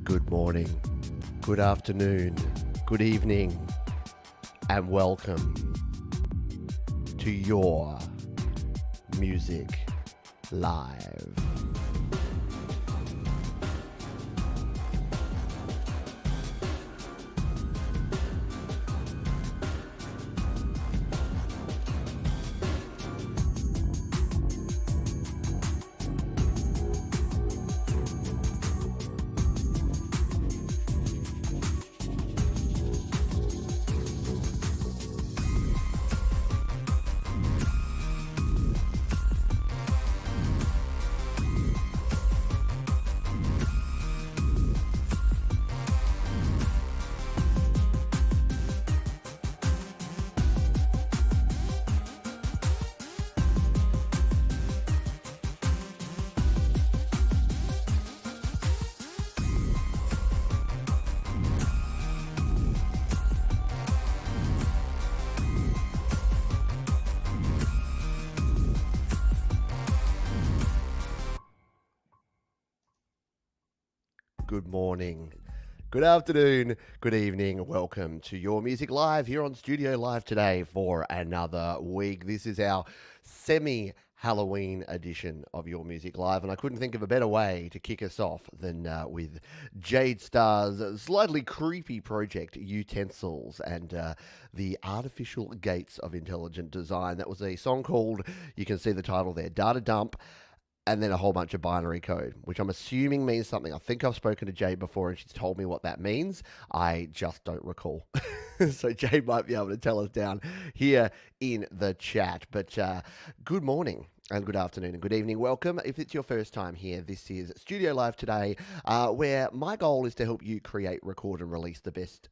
Good morning, good afternoon, good evening, and welcome to your Music Live. Good morning, good afternoon, good evening. Welcome to Your Music Live here on Studio Live today for another week. This is our semi-Halloween edition of Your Music Live, and I couldn't think of a better way to kick us off than with Jade Starr's slightly creepy project, Utensils, and the Artificial Gates of Intelligent Design. That was a song called, you can see the title there, Data Dump, and then a whole bunch of binary code, which I'm assuming means something. I think I've spoken to Jade before and she's told me what that means. I just don't recall. So Jade might be able to tell us down here in the chat. But good morning and good afternoon and good evening. Welcome. If it's your first time here, this is Studio Live today, where my goal is to help you create, record, and release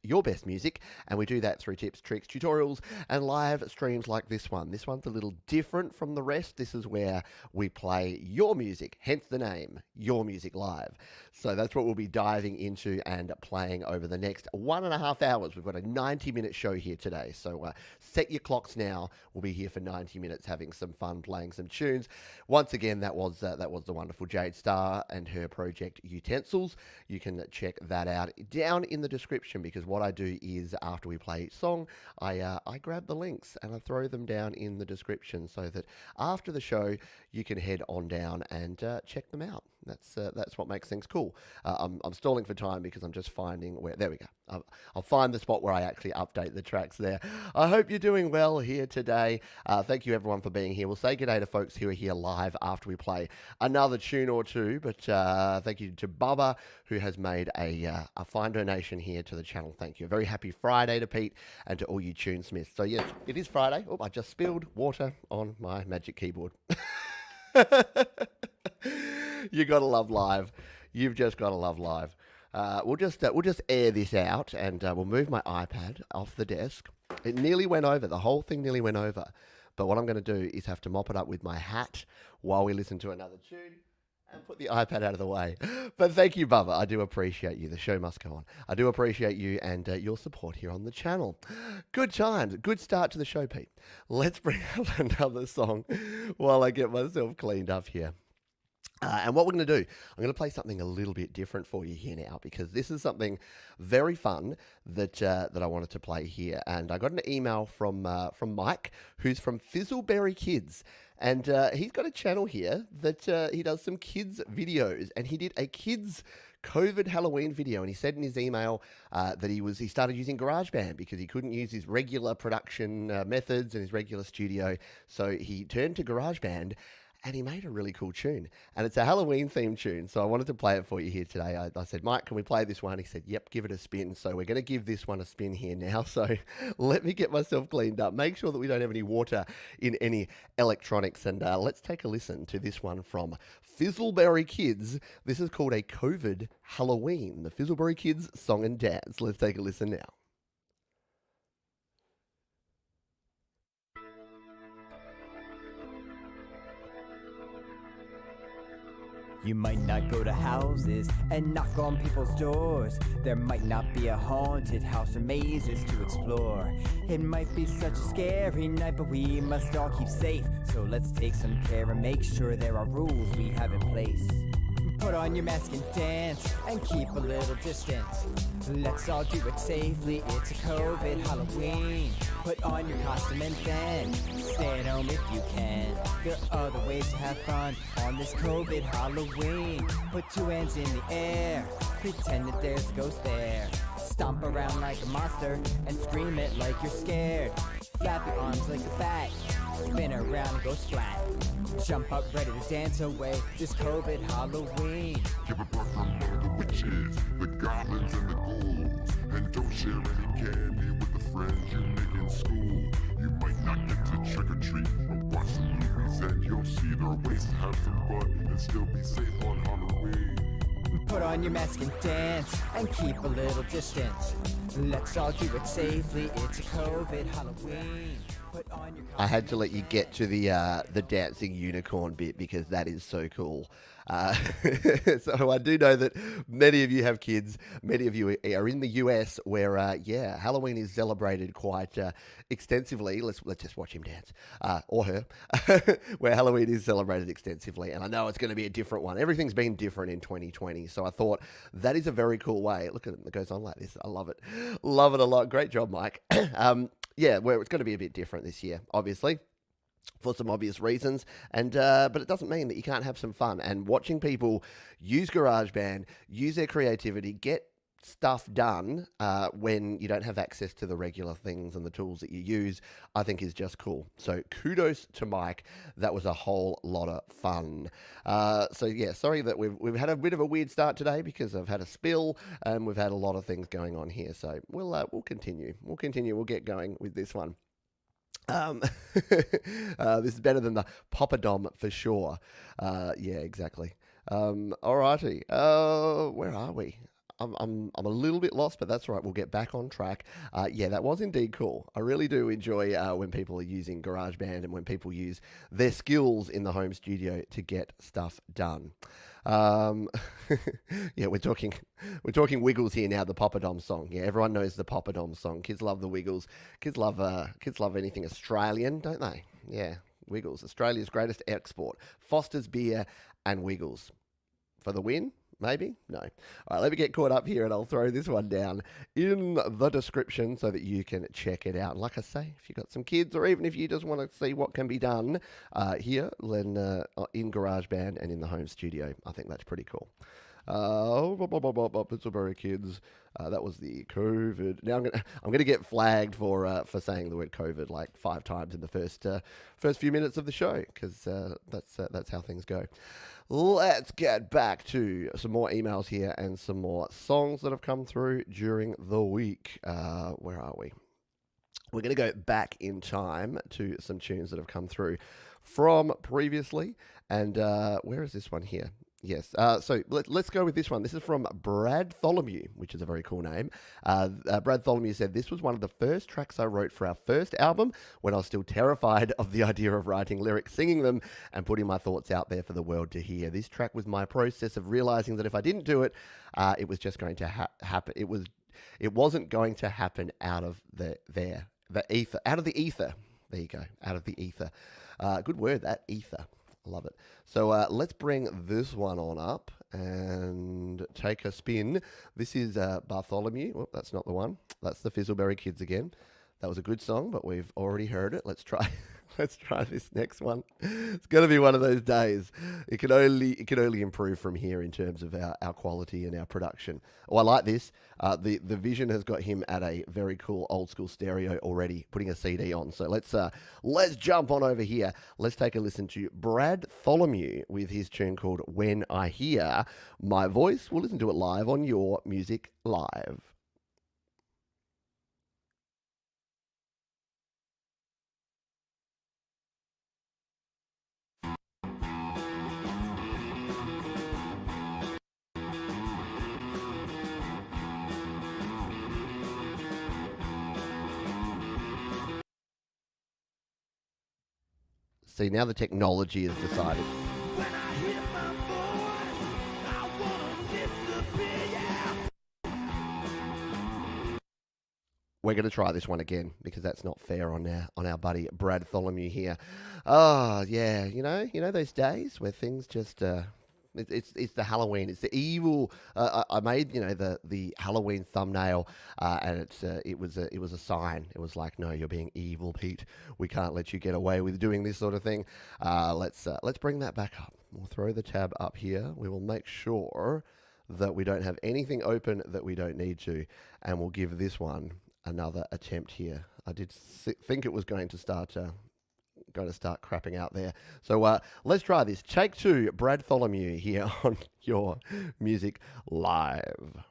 your best music. And we do that through tips, tricks, tutorials, and live streams like this one. This one's a little different from the rest. This is where we play your music, hence the name, Your Music Live. So that's what we'll be diving into and playing over the next 1.5 hours. We've got a 90-minute show here today. So set your clocks now. We'll be here for 90 minutes having some fun, playing some tunes. Once again, that was the wonderful Jade Starr and her project Utensils. You can check that out down in the description, because what I do is after we play each song, I grab the links and I throw them down in the description so that after the show you can head on down and check them out. That's what makes things cool. I'm stalling for time because I'm just finding where. There we go. I'll find the spot where I actually update the tracks there. I hope you're doing well here today. Thank you everyone for being here. We'll say good day to folks who are here live after we play another tune or two. But thank you to Bubba, who has made a fine donation here to the channel. Thank you. A very happy Friday to Pete and to all you tunesmiths. So yes, it is Friday. Oh, I just spilled water on my magic keyboard. You gotta love live. You've just gotta love live. We'll just air this out, and we'll move my iPad off the desk. It nearly went over. The whole thing nearly went over. But what I'm going to do is have to mop it up with my hat while we listen to another tune and put the iPad out of the way. But thank you, Bubba. I do appreciate you. The show must go on. I do appreciate you and your support here on the channel. Good times. Good start to the show, Pete. Let's bring up another song while I get myself cleaned up here. And what we're going to do, I'm going to play something a little bit different for you here now, because this is something very fun that I wanted to play here. And I got an email from Mike, who's from Fizzleberry Kids. And he's got a channel here that he does some kids videos. And he did a kids COVID Halloween video, and he said in his email that he started using GarageBand because he couldn't use his regular production methods in his regular studio. So he turned to GarageBand, and he made a really cool tune. And it's a Halloween themed tune, so I wanted to play it for you here today. I said, Mike, can we play this one? He said, yep, give it a spin. So we're going to give this one a spin here now. So let me get myself cleaned up. Make sure that we don't have any water in any electronics. And let's take a listen to this one from Fizzleberry Kids. This is called a COVID Halloween, the Fizzleberry Kids song and dance. Let's take a listen now. You might not go to houses and knock on people's doors. There might not be a haunted house or mazes to explore. It might be such a scary night, but we must all keep safe. So let's take some care and make sure there are rules we have in place. Put on your mask and dance and keep a little distance. Let's all do it safely, it's a COVID Halloween. Put on your costume and then stay at home if you can. There are other ways to have fun on this COVID Halloween. Put two hands in the air, pretend that there's a ghost there. Stomp around like a monster and scream it like you're scared. Flap your arms like a bat, spin around and go splat. Jump up ready to dance away this COVID Halloween. Give a breath from all the witches, the goblins and the ghouls. And don't share any candy with the friends you make in school. You might not get to trick or treat, but watch some movies and you'll see there are ways to have some fun and still be safe on Halloween. Put on your mask and dance and keep a little distance. Let's all do it safely, it's a COVID Halloween. Put on your I had to let you get to the dancing unicorn bit because that is so cool. So I do know that many of you have kids. Many of you are in the US where, Halloween is celebrated quite extensively. Let's just watch him dance, or her, where Halloween is celebrated extensively. And I know it's going to be a different one. Everything's been different in 2020. So I thought that is a very cool way. Look at it. It goes on like this. I love it. Love it a lot. Great job, Mike. Where it's going to be a bit different this year, obviously, for some obvious reasons, and but it doesn't mean that you can't have some fun. And watching people use GarageBand, use their creativity, get stuff done when you don't have access to the regular things and the tools that you use, I think is just cool. So kudos to Mike. That was a whole lot of fun. Sorry that we've had a bit of a weird start today because I've had a spill and we've had a lot of things going on here. So we'll continue. We'll get going with this one. This is better than the Poppadom for sure. Yeah, exactly. Alrighty. Where are we? I'm a little bit lost, but that's right. We'll get back on track. That was indeed cool. I really do enjoy when people are using GarageBand and when people use their skills in the home studio to get stuff done. We're talking Wiggles here now. The Poppadom song. Yeah, everyone knows the Poppadom song. Kids love the Wiggles. Kids love anything Australian, don't they? Yeah, Wiggles, Australia's greatest export. Foster's beer and Wiggles for the win. Maybe? No. All right, let me get caught up here and I'll throw this one down in the description so that you can check it out. And like I say, if you've got some kids or even if you just want to see what can be done here, then in GarageBand and in the home studio, I think that's pretty cool. Pittsburgh kids. That was the COVID. Now I'm gonna get flagged for saying the word COVID like 5 times in the first few minutes of the show because that's how things go. Let's get back to some more emails here and some more songs that have come through during the week. Where are we? We're going to go back in time to some tunes that have come through from previously. And where is this one here? Yes. So let's go with this one. This is from Brad Tholomew, which is a very cool name. Brad Tholomew said, "This was one of the first tracks I wrote for our first album when I was still terrified of the idea of writing lyrics, singing them, and putting my thoughts out there for the world to hear. This track was my process of realizing that if I didn't do it, it was just going to happen. It wasn't going to happen out of the ether. Out of the ether. There you go. Out of the ether. Good word, that ether. I love it. So let's bring this one on up and take a spin. This is Bartholomew. Oh, that's not the one. That's the Fizzleberry Kids again. That was a good song, but we've already heard it. Let's try. Let's try this next one. It's going to be one of those days. It can only improve from here in terms of our quality and our production. Oh, I like this. The Vision has got him at a very cool old school stereo already, putting a CD on. So let's jump on over here. Let's take a listen to Brad Tholomew with his tune called When I Hear My Voice. We'll listen to it live on Your Music Live. See, now the technology has decided. When I hear my voice, I wanna disappear. We're going to try this one again because that's not fair on our buddy Brad Tholomew here. Oh, yeah, you know those days where things just It's the Halloween. It's the evil. I made the Halloween thumbnail, and it was a sign. It was like, no, you're being evil, Pete. We can't let you get away with doing this sort of thing. Let's bring that back up. We'll throw the tab up here. We will make sure that we don't have anything open that we don't need to, and we'll give this one another attempt here. I did think it was going to start crapping out there. So let's try this. Take two, Brad Tholomew here on Your Music Live.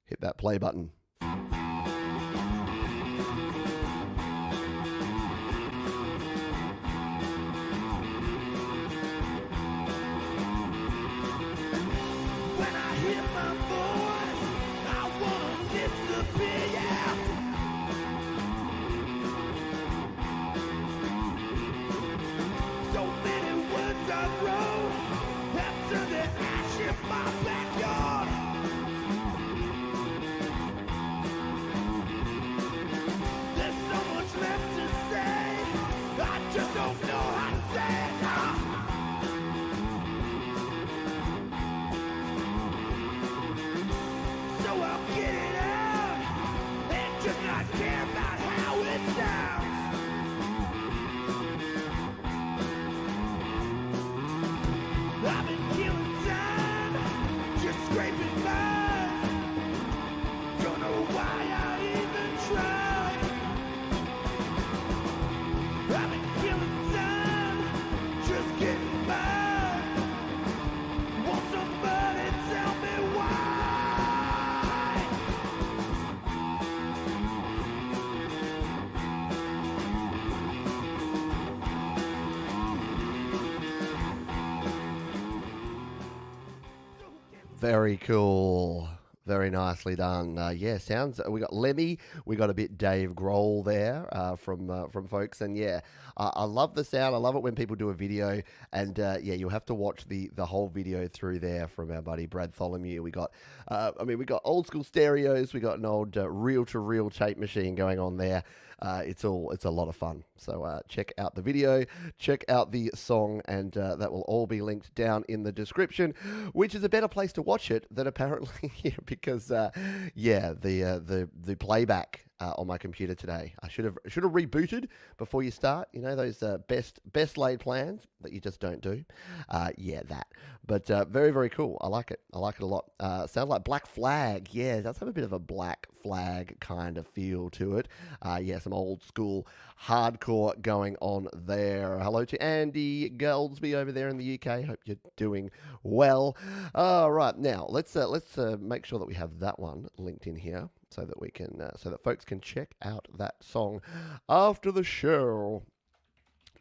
Hit that play button. When I hear my voice, I wanna disappear. So many words I wrote after the ash in my backyard. There's so much left to say, I just don't know how to say it. So I'll get it out and just not care about how it sounds. I've been killing time, just scraping by. Don't know why I even tried. I've been killing time, just getting by. Won't somebody tell me why? Very cool. Very nicely done. Yeah, sounds. We got Lemmy. We got a bit Dave Grohl there from folks, and yeah, I love the sound. I love it when people do a video, and yeah, you'll have to watch the whole video through there from our buddy Brad Tholomew. We got, we got old school stereos. We got an old reel to reel tape machine going on there. It's a lot of fun. So check out the video, check out the song, and that will all be linked down in the description, which is a better place to watch it than apparently here because yeah, the playback on my computer today. I should have rebooted before you start. You know those best laid plans that you just don't do. Yeah, that. But very, very cool. I like it. I like it a lot. Sounds like Black Flag. Yeah, it does have a bit of a Black Flag kind of feel to it. Yeah, some old school hardcore going on there. Hello to Andy Goldsby over there in the UK. Hope you're doing well. All right, now let's make sure that we have that one linked in here so that we can so that folks can check out that song after the show.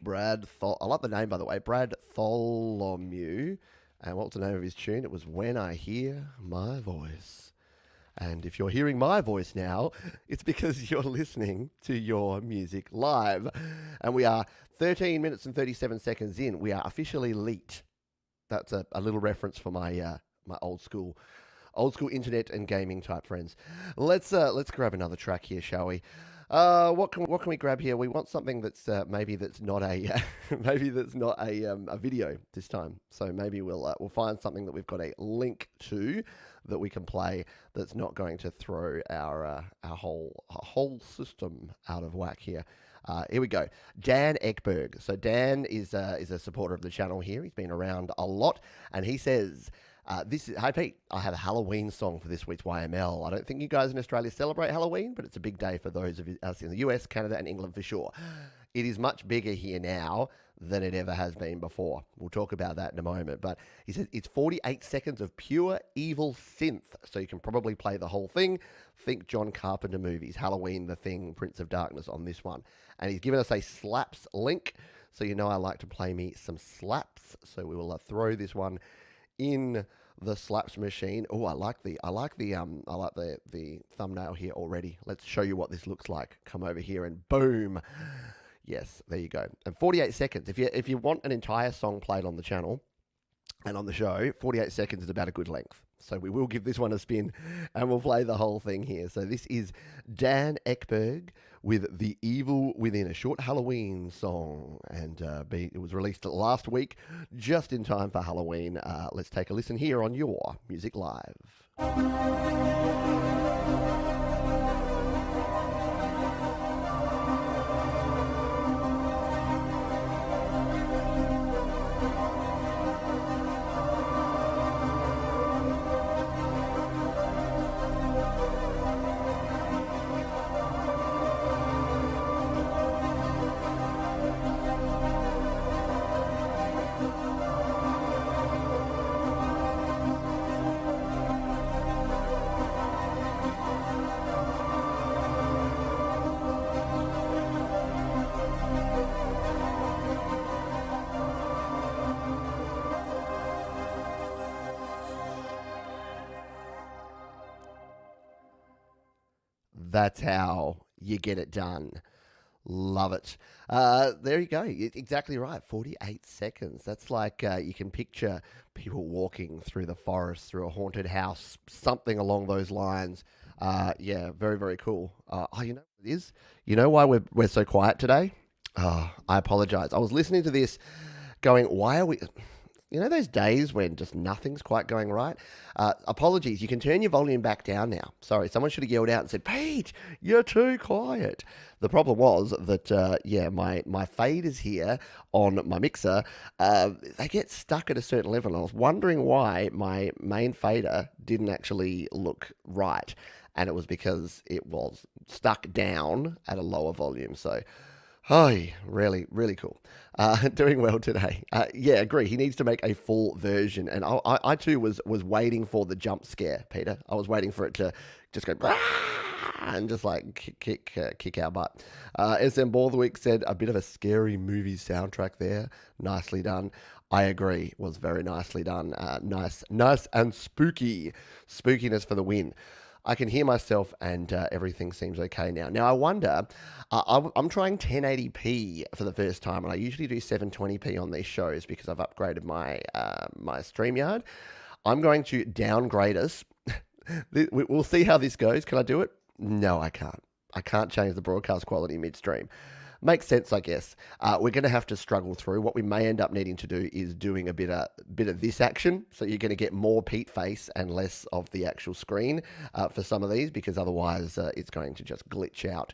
I like the name, by the way, Brad Tholomew. And what was the name of his tune? It was When I Hear My Voice. And if you're hearing my voice now, it's because you're listening to Your Music Live. And we are 13 minutes and 37 seconds in. We are officially leet. That's a little reference for my my old school internet and gaming type friends. Let's grab another track here, shall we? What can we grab here? We want something that's maybe that's not a a video this time. So maybe we'll find something that we've got a link to that we can play that's not going to throw our whole system out of whack here. Here we go. Dan Ekberg. So Dan is a supporter of the channel here. He's been around a lot, and he says. Hi Pete, I have a Halloween song for this week's YML. I don't think you guys in Australia celebrate Halloween, but it's a big day for those of us in the US, Canada, and England for sure. It is much bigger here now than it ever has been before. We'll talk about that in a moment. But he said it's 48 seconds of pure evil synth, so you can probably play the whole thing. Think John Carpenter movies, Halloween, The Thing, Prince of Darkness on this one. And he's given us a slaps link, so you know I like to play me some slaps. So we will throw this one in the slaps machine. Oh, I like the thumbnail here already. Let's show you what this looks like. Come over here and boom. Yes, there you go. And 48 seconds. If you want an entire song played on the channel, And on the show, 48 seconds is about a good length. So we will give this one a spin and we'll play the whole thing here. So this is Dan Ekberg with The Evil Within, a short Halloween song. And it was released last week, just in time for Halloween. Let's take a listen here on Your Music Live. That's how you get it done. Love it. There you go. Exactly right. 48 seconds. That's like you can picture people walking through the forest, through a haunted house, something along those lines. Yeah, very, very cool. You know what it is? You know why we're so quiet today? I apologize. I was listening to this going, why are we... You know those days when just nothing's quite going right? Apologies, you can turn your volume back down now. Sorry, someone should have yelled out and said, Pete, you're too quiet. The problem was that, my faders here on my mixer, they get stuck at a certain level. And I was wondering why my main fader didn't actually look right. And it was because it was stuck down at a lower volume. So... Oh, really, really cool. Doing well today. Yeah, agree. He needs to make a full version. And I too was waiting for the jump scare, Peter. I was waiting for it to just go and just like kick our butt. SM Borthwick said a bit of a scary movie soundtrack there. Nicely done. I agree. Was very nicely done. Nice and spooky. Spookiness for the win. I can hear myself and everything seems okay now. Now, I wonder, I'm trying 1080p for the first time, and I usually do 720p on these shows because I've upgraded my StreamYard. I'm going to downgrade us. We'll see how this goes. Can I do it? No, I can't. I can't change the broadcast quality midstream. Makes sense, I guess. We're going to have to struggle through. What we may end up needing to do is doing a bit of this action. So you're going to get more Pete face and less of the actual screen for some of these, because otherwise it's going to just glitch out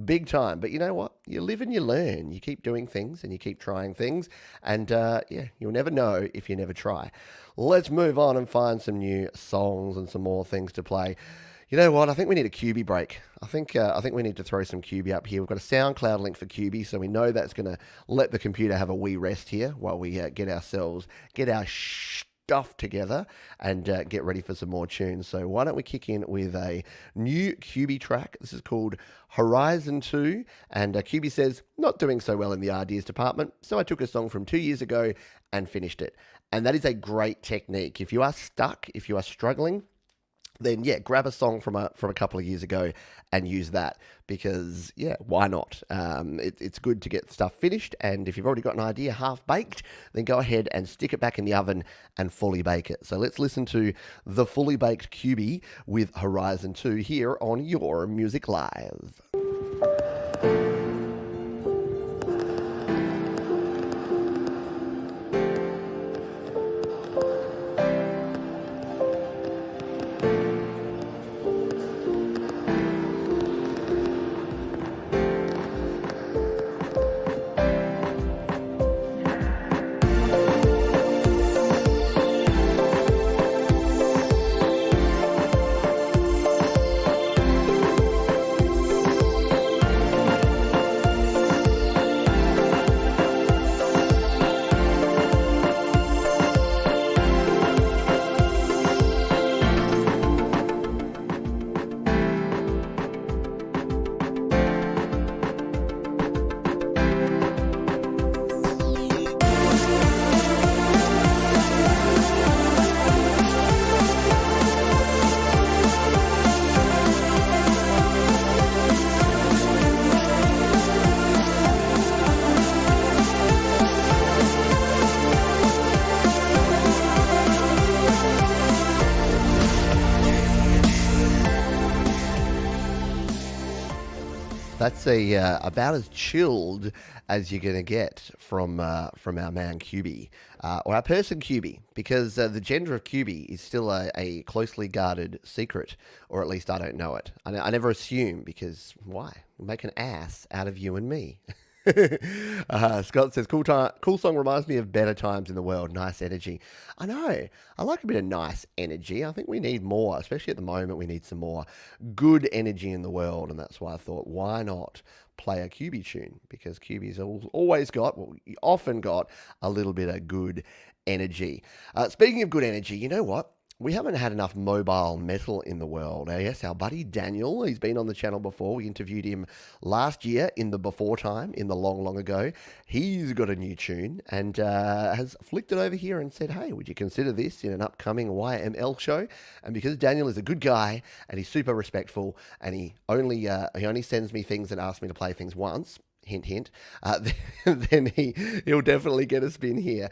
big time. But you know what? You live and you learn. You keep doing things and you keep trying things. And you'll never know if you never try. Let's move on and find some new songs and some more things to play. You know what? I think we need a QB break. I think we need to throw some QB up here. We've got a SoundCloud link for QB, so we know that's going to let the computer have a wee rest here while we get our stuff together and get ready for some more tunes. So why don't we kick in with a new QB track? This is called Horizon 2, and QB says, not doing so well in the ideas department, so I took a song from 2 years ago and finished it. And that is a great technique. If you are stuck, if you are struggling, then grab a song from a couple of years ago and use that, because why not? It's good to get stuff finished, and if you've already got an idea half baked, then go ahead and stick it back in the oven and fully bake it. So let's listen to the fully baked QB with Horizon 2 here on Your Music Live. That's a about as chilled as you're going to get from our man QB, or our person QB, because the gender of QB is still a closely guarded secret, or at least I don't know it. I never assume, because why? We'll make an ass out of you and me. Scott says, cool song, reminds me of better times in the world. Nice energy. I know. I like a bit of nice energy. I think we need more, especially at the moment. We need some more good energy in the world. And that's why I thought, why not play a QB tune? Because QB's always got, well, often got a little bit of good energy. Speaking of good energy, you know what? We haven't had enough mobile metal in the world. Yes, our buddy Daniel, he's been on the channel before. We interviewed him last year in the before time, in the long, long ago. He's got a new tune and has flicked it over here and said, hey, would you consider this in an upcoming YML show? And because Daniel is a good guy and he's super respectful and he only sends me things and asks me to play things once, hint, hint, then he'll definitely get a spin here.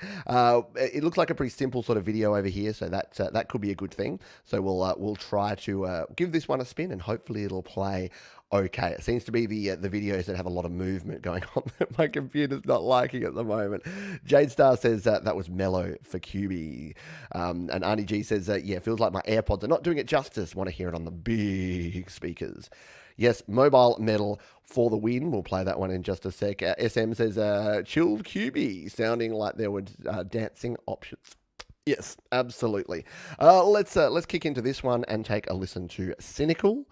It looks like a pretty simple sort of video over here, so that could be a good thing. So we'll try to give this one a spin, and hopefully it'll play okay. It seems to be the videos that have a lot of movement going on that my computer's not liking at the moment. Jade Star says that was mellow for QB. And Arnie G says, yeah, feels like my AirPods are not doing it justice. Want to hear it on the big speakers. Yes, mobile metal for the win. We'll play that one in just a sec. SM says, chilled QB, sounding like there were dancing options. Yes, absolutely. Let's kick into this one and take a listen to Cynical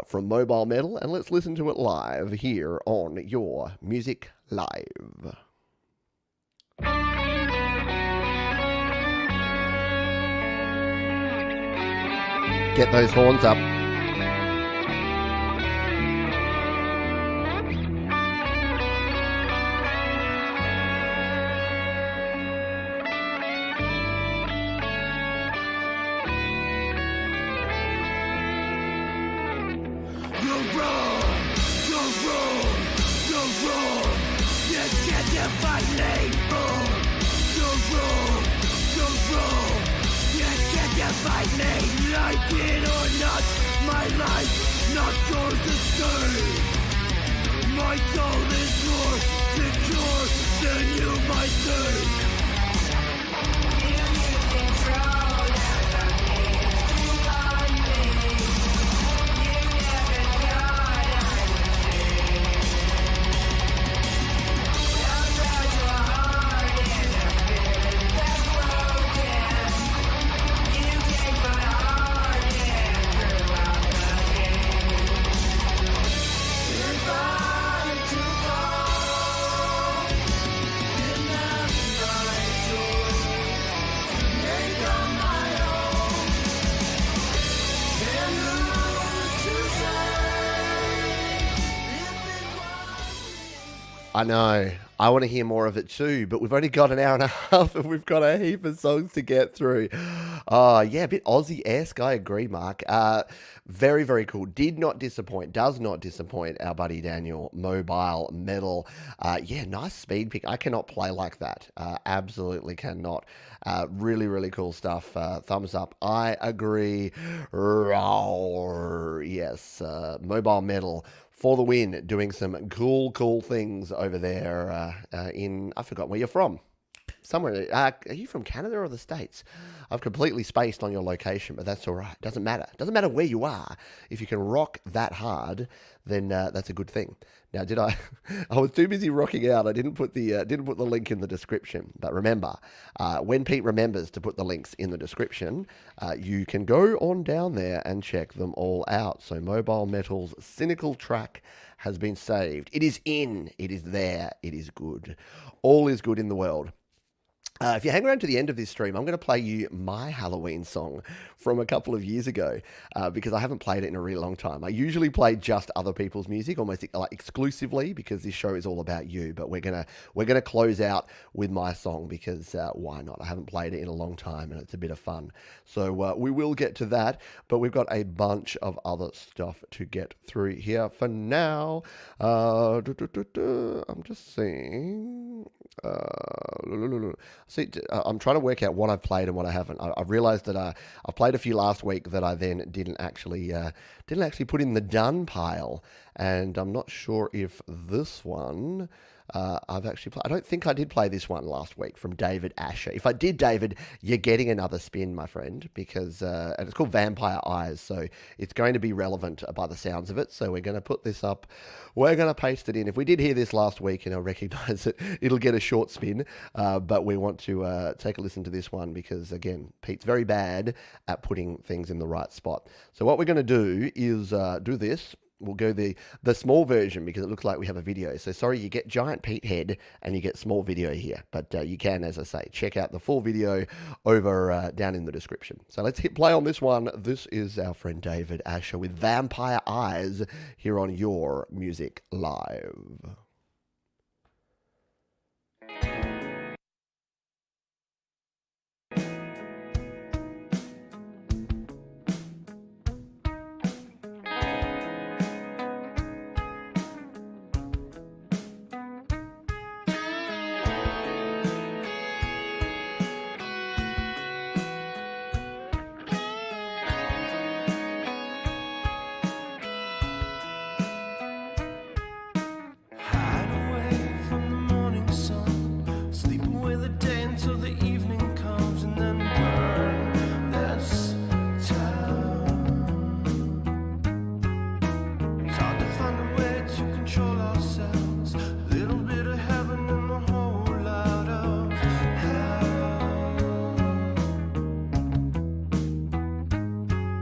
from Mobile Metal, and let's listen to it live here on Your Music Live. Get those horns up. Fight me, like it or not, my life not yours to stay. My soul is more secure than you might think. You lose control of me on me. You never thought I would see. I'll cross your heart and I feel that's broken. You take my heart and throughout the game. Goodbye to fall. And I'm not sure to make on my own. And who's to say if it was I know. I want to hear more of it too, but we've only got an hour and a half and we've got a heap of songs to get through. Yeah, a bit Aussie-esque. I agree, Mark. Very, very cool. Did not disappoint. Does not disappoint our buddy Daniel. Mobile Metal. Yeah, nice speed pick. I cannot play like that. Absolutely cannot. Really, really cool stuff. Thumbs up. I agree. Roar. Yes, Mobile Metal for the win, doing some cool things over there in, I forgot where you're from. Somewhere. Are you from Canada or the States? I've completely spaced on your location, but that's all right. Doesn't matter. Doesn't matter where you are. If you can rock that hard, then that's a good thing. Now, did I? I was too busy rocking out. I didn't put the link in the description. But remember, when Pete remembers to put the links in the description, you can go on down there and check them all out. So Mobile Metal's Cynical track has been saved. It is in. It is there. It is good. All is good in the world. If you hang around to the end of this stream, I'm going to play you my Halloween song from a couple of years ago because I haven't played it in a really long time. I usually play just other people's music, almost like exclusively, because this show is all about you. But we're gonna close out with my song because why not? I haven't played it in a long time and it's a bit of fun. So we will get to that, but we've got a bunch of other stuff to get through here for now. I'm just seeing. See, I'm trying to work out what I've played and what I haven't. I've realised that I've played a few last week that I then didn't actually put in the done pile, and I'm not sure if this one. I've actually I don't think I did play this one last week from David Asher. If I did, David, you're getting another spin, my friend, because and it's called Vampire Eyes, so it's going to be relevant by the sounds of it. So we're going to put this up. We're going to paste it in. If we did hear this last week, and I recognise it, it'll get a short spin. But we want to take a listen to this one because, again, Pete's very bad at putting things in the right spot. So what we're going to do is do this. We'll go the small version because it looks like we have a video. So sorry, you get giant Pete head and you get small video here. But you can, as I say, check out the full video over down in the description. So let's hit play on this one. This is our friend David Asher with Vampire Eyes here on Your Music Live. Hide away from the morning sun, sleep away the day until the evening comes, and then burn this town. It's hard to find a way to control ourselves, a little bit of heaven and a whole lot of hell.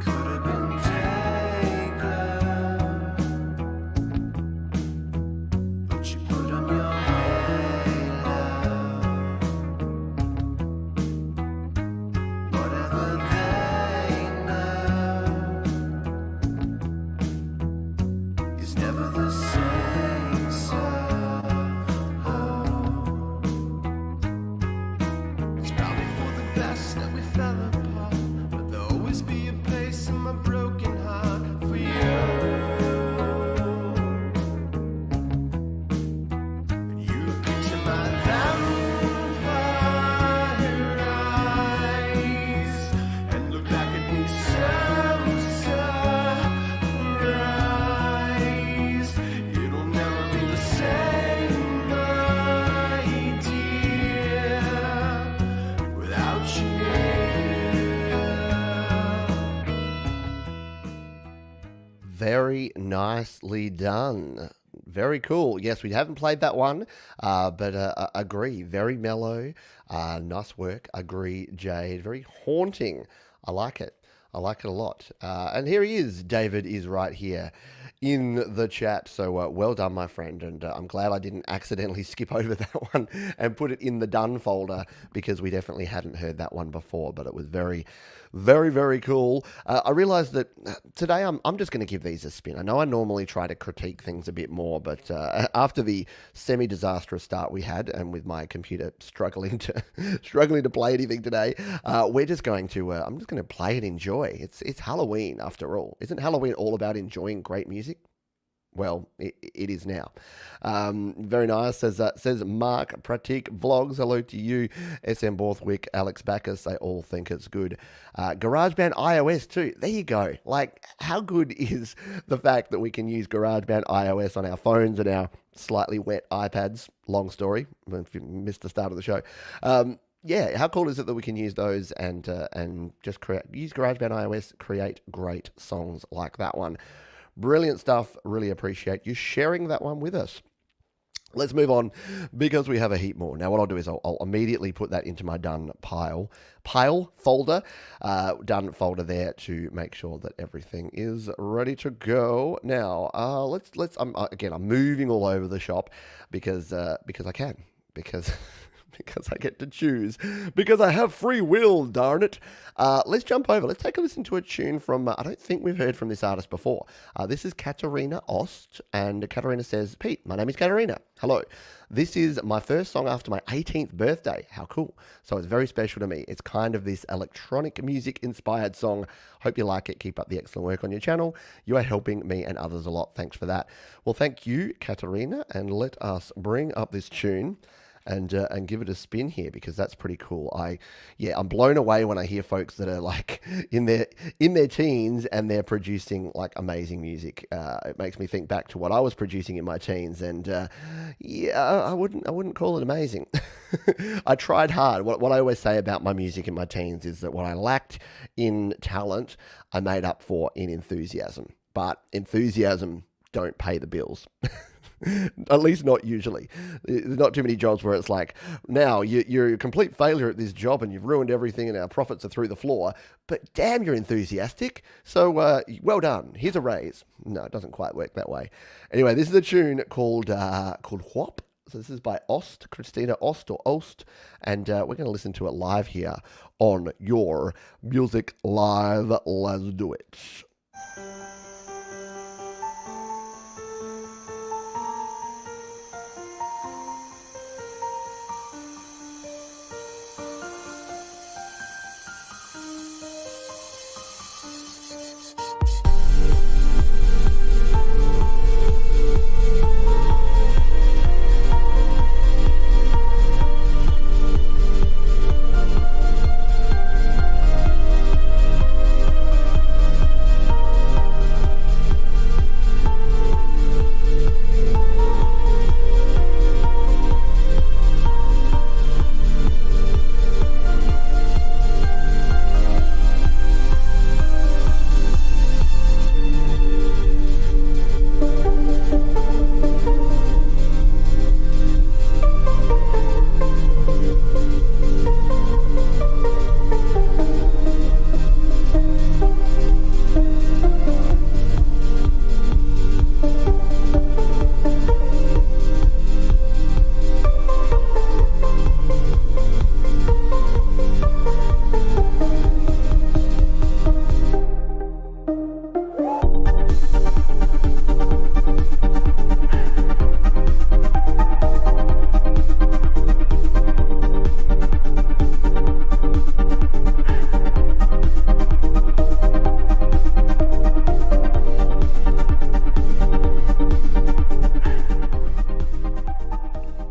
Could have been taken, but you put on your halo. Whatever they know is never the same. So it's probably for the best that we fell apart, but there'll always be a place in my broken heart for you. You look into my vampire eyes and look back at me so surprised. It'll never be the same, my dear, without you. Very nicely done. Very cool. Yes, we haven't played that one, but agree. Very mellow. Nice work. Agree, Jade. Very haunting. I like it. I like it a lot. And here he is. David is right here in the chat. So well done, my friend. And I'm glad I didn't accidentally skip over that one and put it in the done folder because we definitely hadn't heard that one before. But it was very, very, very cool. I realized that today I'm just going to give these a spin. I know I normally try to critique things a bit more, but after the semi-disastrous start we had, and with my computer struggling to play anything today, we're just going to I'm just going to play and enjoy. It's Halloween after all. Isn't Halloween all about enjoying great music? Well, it is now. Very nice. Says Mark Pratik Vlogs. Hello to you, SM Borthwick, Alex Backus. They all think it's good. GarageBand iOS too. There you go. Like, how good is the fact that we can use GarageBand iOS on our phones and our slightly wet iPads? Long story. If you missed the start of the show. Yeah, how cool is it that we can use those and just use GarageBand iOS, create great songs like that one. Brilliant stuff. Really appreciate you sharing that one with us. Let's move on because we have a heap more. Now, what I'll do is I'll immediately put that into my done pile folder, done folder there to make sure that everything is ready to go. Now, I'm moving all over the shop because I can, because I get to choose, because I have free will, darn it. Let's jump over. Let's take a listen to a tune from, I don't think we've heard from this artist before. This is Katarina Ost, and Katarina says, Pete, my name is Katarina. Hello. This is my first song after my 18th birthday. How cool. So it's very special to me. It's kind of this electronic music inspired song. Hope you like it. Keep up the excellent work on your channel. You are helping me and others a lot. Thanks for that. Well, thank you, Katarina, and let us bring up this tune. and give it a spin here because that's pretty cool. I'm blown away when I hear folks that are like in their teens and they're producing like amazing music. It makes me think back to what I was producing in my teens, and I wouldn't call it amazing. I tried hard. What I always say about my music in my teens is that what I lacked in talent, I made up for in enthusiasm. But enthusiasm don't pay the bills. At least not usually. There's not too many jobs where it's like, now you're a complete failure at this job and you've ruined everything and our profits are through the floor, but damn, you're enthusiastic. So well done. Here's a raise. No, it doesn't quite work that way. Anyway, this is a tune called Whop. So this is by Ost, Christina Ost or Ost, and we're going to listen to it live here on Your Music Live. Let's do it.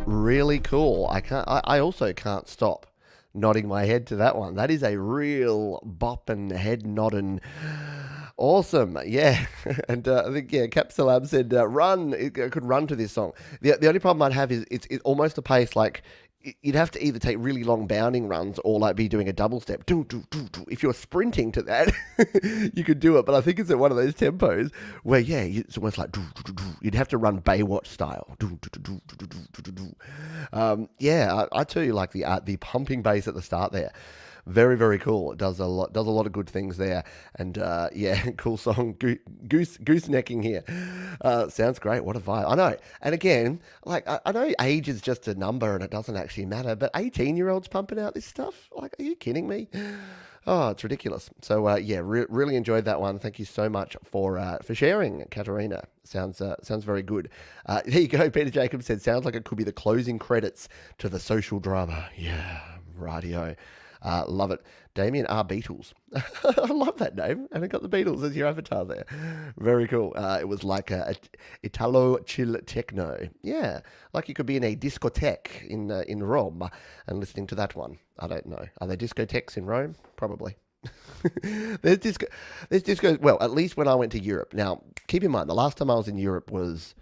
Really cool. I also can't stop nodding my head to that one. That is a real bopping head nodding. Awesome, yeah. And I think Capsulab said run. I could run to this song. The only problem I'd have is it's almost a pace like you'd have to either take really long bounding runs or like be doing a double step. If you're sprinting to that, you could do it. But I think it's at one of those tempos where it's almost like you'd have to run Baywatch style. I tell you, like the pumping bass at the start there. Very, very cool. It does a lot of good things there. And cool song. Goosenecking here. Sounds great. What a vibe. I know. And again, like I know age is just a number and it doesn't actually matter, but 18-year-olds pumping out this stuff? Like, are you kidding me? Oh, it's ridiculous. So really enjoyed that one. Thank you so much for sharing, Katerina. Sounds very good. There you go. Peter Jacobs said, sounds like it could be the closing credits to the social drama. Yeah, rightio. Love it. Damien R. Beatles. I love that name. And it got the Beatles as your avatar there. Very cool. It was like a Italo chill techno. Yeah, like you could be in a discotheque in Rome and listening to that one. I don't know. Are there discotheques in Rome? Probably. There's disco. Well, at least when I went to Europe. Now, keep in mind, the last time I was in Europe was,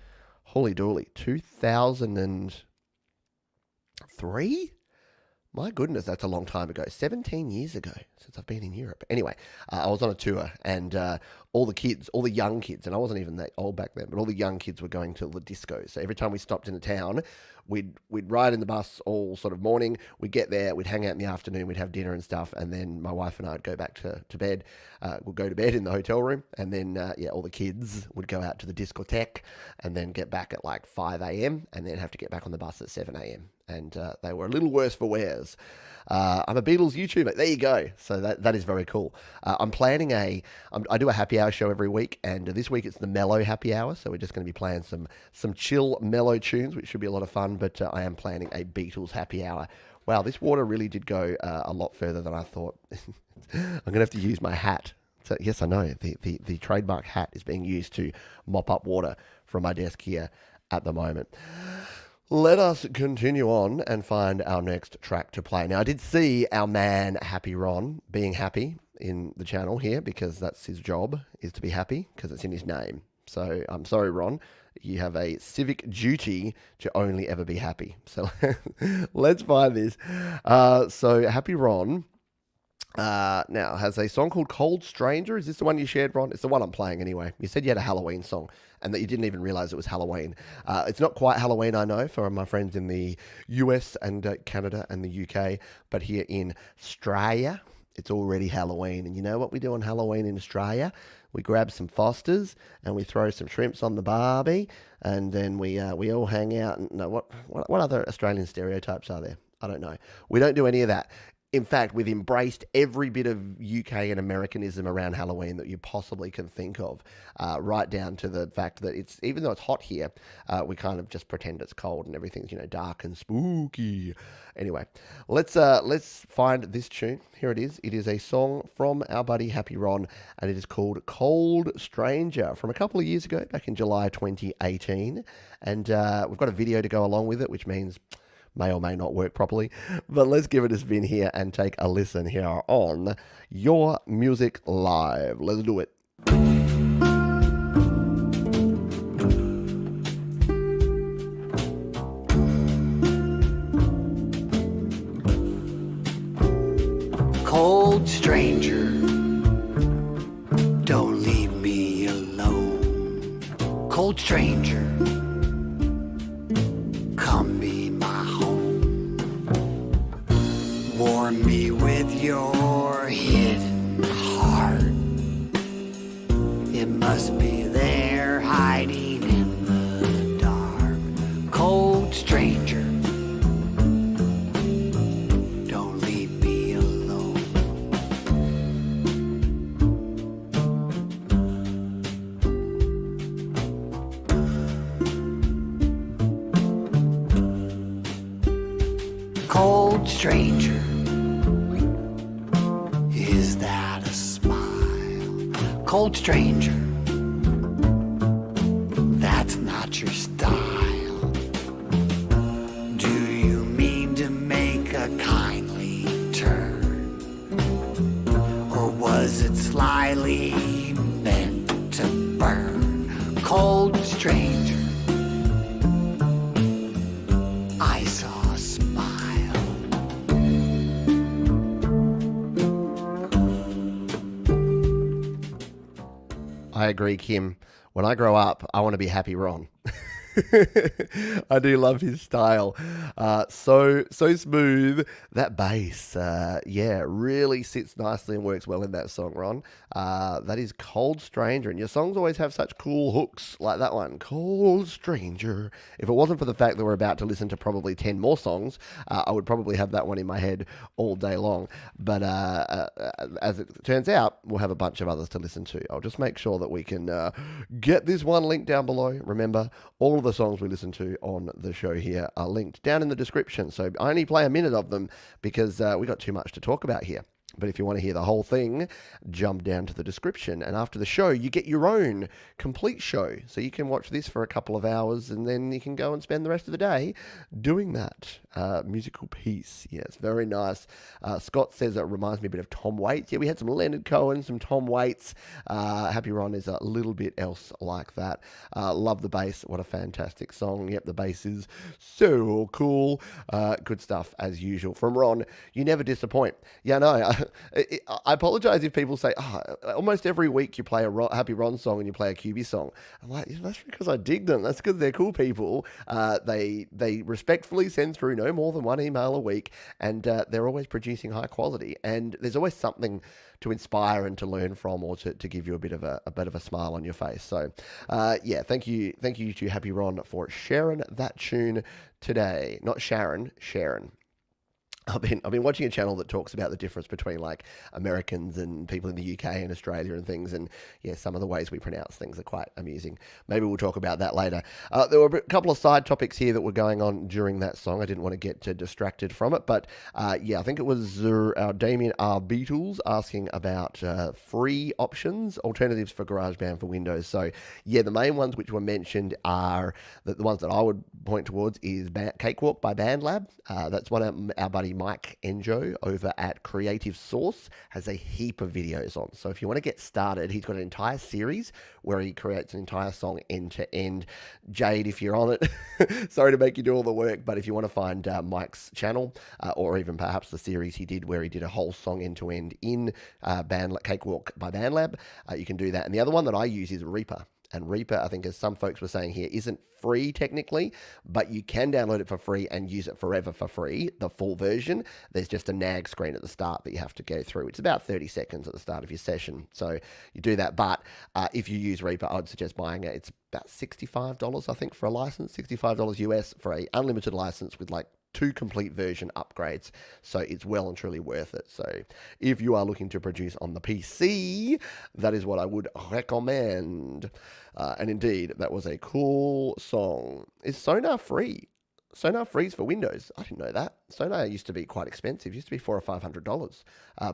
holy dooly, 2003? My goodness, that's a long time ago. 17 years ago since I've been in Europe. Anyway, I was on a tour and all the young kids, and I wasn't even that old back then, but all the young kids were going to the disco. So every time we stopped in a town, we'd ride in the bus all sort of morning. We'd get there, we'd hang out in the afternoon, we'd have dinner and stuff, and then my wife and I would go back to bed. We'd go to bed in the hotel room, and then all the kids would go out to the discotheque and then get back at like 5 a.m. and then have to get back on the bus at 7 a.m. And they were a little worse for wears. I'm a Beatles YouTuber. There you go. So that is very cool. I'm planning I do a happy hour show every week, and this week it's the mellow happy hour. So we're just going to be playing some chill mellow tunes, which should be a lot of fun. But I am planning a Beatles happy hour. Wow, this water really did go a lot further than I thought. I'm going to have to use my hat. So yes, I know the trademark hat is being used to mop up water from my desk here at the moment. Let us continue on and find our next track to play. Now, I did see our man Happy Ron being happy in the channel here because that's his job, is to be happy because it's in his name. So I'm sorry, Ron. You have a civic duty to only ever be happy. So let's find this. So Happy Ron now has a song called Cold Stranger. Is this the one you shared, Ron? It's the one I'm playing anyway. You said you had a Halloween song and that you didn't even realize it was Halloween. It's not quite Halloween, I know, for my friends in the US and Canada and the UK, but here in Australia, it's already Halloween. And you know what we do on Halloween in Australia? We grab some Fosters and we throw some shrimps on the barbie, and then we all hang out. And no, what other Australian stereotypes are there? I don't know. We don't do any of that. In fact, we've embraced every bit of UK and Americanism around Halloween that you possibly can think of, right down to the fact that it's, even though it's hot here, we kind of just pretend it's cold and everything's, dark and spooky. Anyway, let's find this tune. Here it is. It is a song from our buddy Happy Ron, and it is called Cold Stranger from a couple of years ago, back in July 2018. And we've got a video to go along with it, which means may or may not work properly, but let's give it a spin here and take a listen here on Your Music Live. Let's do it. Cold stranger, don't leave me alone. Cold stranger, come be my home. Warm me with your hidden heart. It must be there hiding in the dark. Cold stranger, don't leave me alone. Cold stranger, is that a smile? Cold stranger, that's not your style. Do you mean to make a kindly turn? Or was it slyly meant to burn? Cold stranger, I saw a smile. I agree, Kim. When I grow up, I want to be Happy Ron. I do love his style. So smooth. That bass, really sits nicely and works well in that song, Ron. That is Cold Stranger. And your songs always have such cool hooks like that one. Cold Stranger. If it wasn't for the fact that we're about to listen to probably 10 more songs, I would probably have that one in my head all day long. But as it turns out, we'll have a bunch of others to listen to. I'll just make sure that we can get this one linked down below. Remember, all of the songs we listen to on the show here are linked down in the description. So I only play a minute of them because we got too much to talk about here. But if you want to hear the whole thing, jump down to the description. And after the show, you get your own complete show. So you can watch this for a couple of hours and then you can go and spend the rest of the day doing that musical piece. Yes, very nice. Scott says it reminds me a bit of Tom Waits. Yeah, we had some Leonard Cohen, some Tom Waits. Happy Ron is a little bit else like that. Love the bass. What a fantastic song. Yep, the bass is so cool. Good stuff as usual. From Ron, you never disappoint. Yeah, no, I apologize if people say, almost every week you play a Happy Ron song and you play a QB song. I'm like, that's because I dig them. That's because they're cool people. They respectfully send through no more than one email a week, and they're always producing high quality. And there's always something to inspire and to learn from, or to give you a bit of a smile on your face. So, thank you to Happy Ron for sharing that tune today. Not Sharon, Sharon. I've been watching a channel that talks about the difference between like Americans and people in the UK and Australia and things, and yeah, some of the ways we pronounce things are quite amusing. Maybe we'll talk about that later. There were a couple of side topics here that were going on during that song. I didn't want to get distracted from it, but yeah, I think it was our Damien R. Beatles asking about free options, alternatives for GarageBand for Windows. So yeah, the main ones which were mentioned are the ones that I would point towards is Cakewalk by BandLab. That's one of our buddy Mike Enjo over at Creative Source has a heap of videos on. So if you want to get started, he's got an entire series where he creates an entire song end to end. Jade, if you're on it, sorry to make you do all the work, but if you want to find Mike's channel or even perhaps the series he did where he did a whole song end to end in Cakewalk by BandLab, you can do that. And the other one that I use is Reaper. And Reaper, I think, as some folks were saying here, isn't free technically, but you can download it for free and use it forever for free, the full version. There's just a nag screen at the start that you have to go through. It's about 30 seconds at the start of your session. So you do that. But if you use Reaper, I'd suggest buying it. It's about $65, I think, for a license, $65 US for a unlimited license with like 2 complete version upgrades, so it's well and truly worth it. So if you are looking to produce on the PC, that is what I would recommend. And indeed, that was a cool song. Is Sonar free? Sonar frees for Windows. I didn't know that. Sonar used to be quite expensive. It used to be $400 or $500.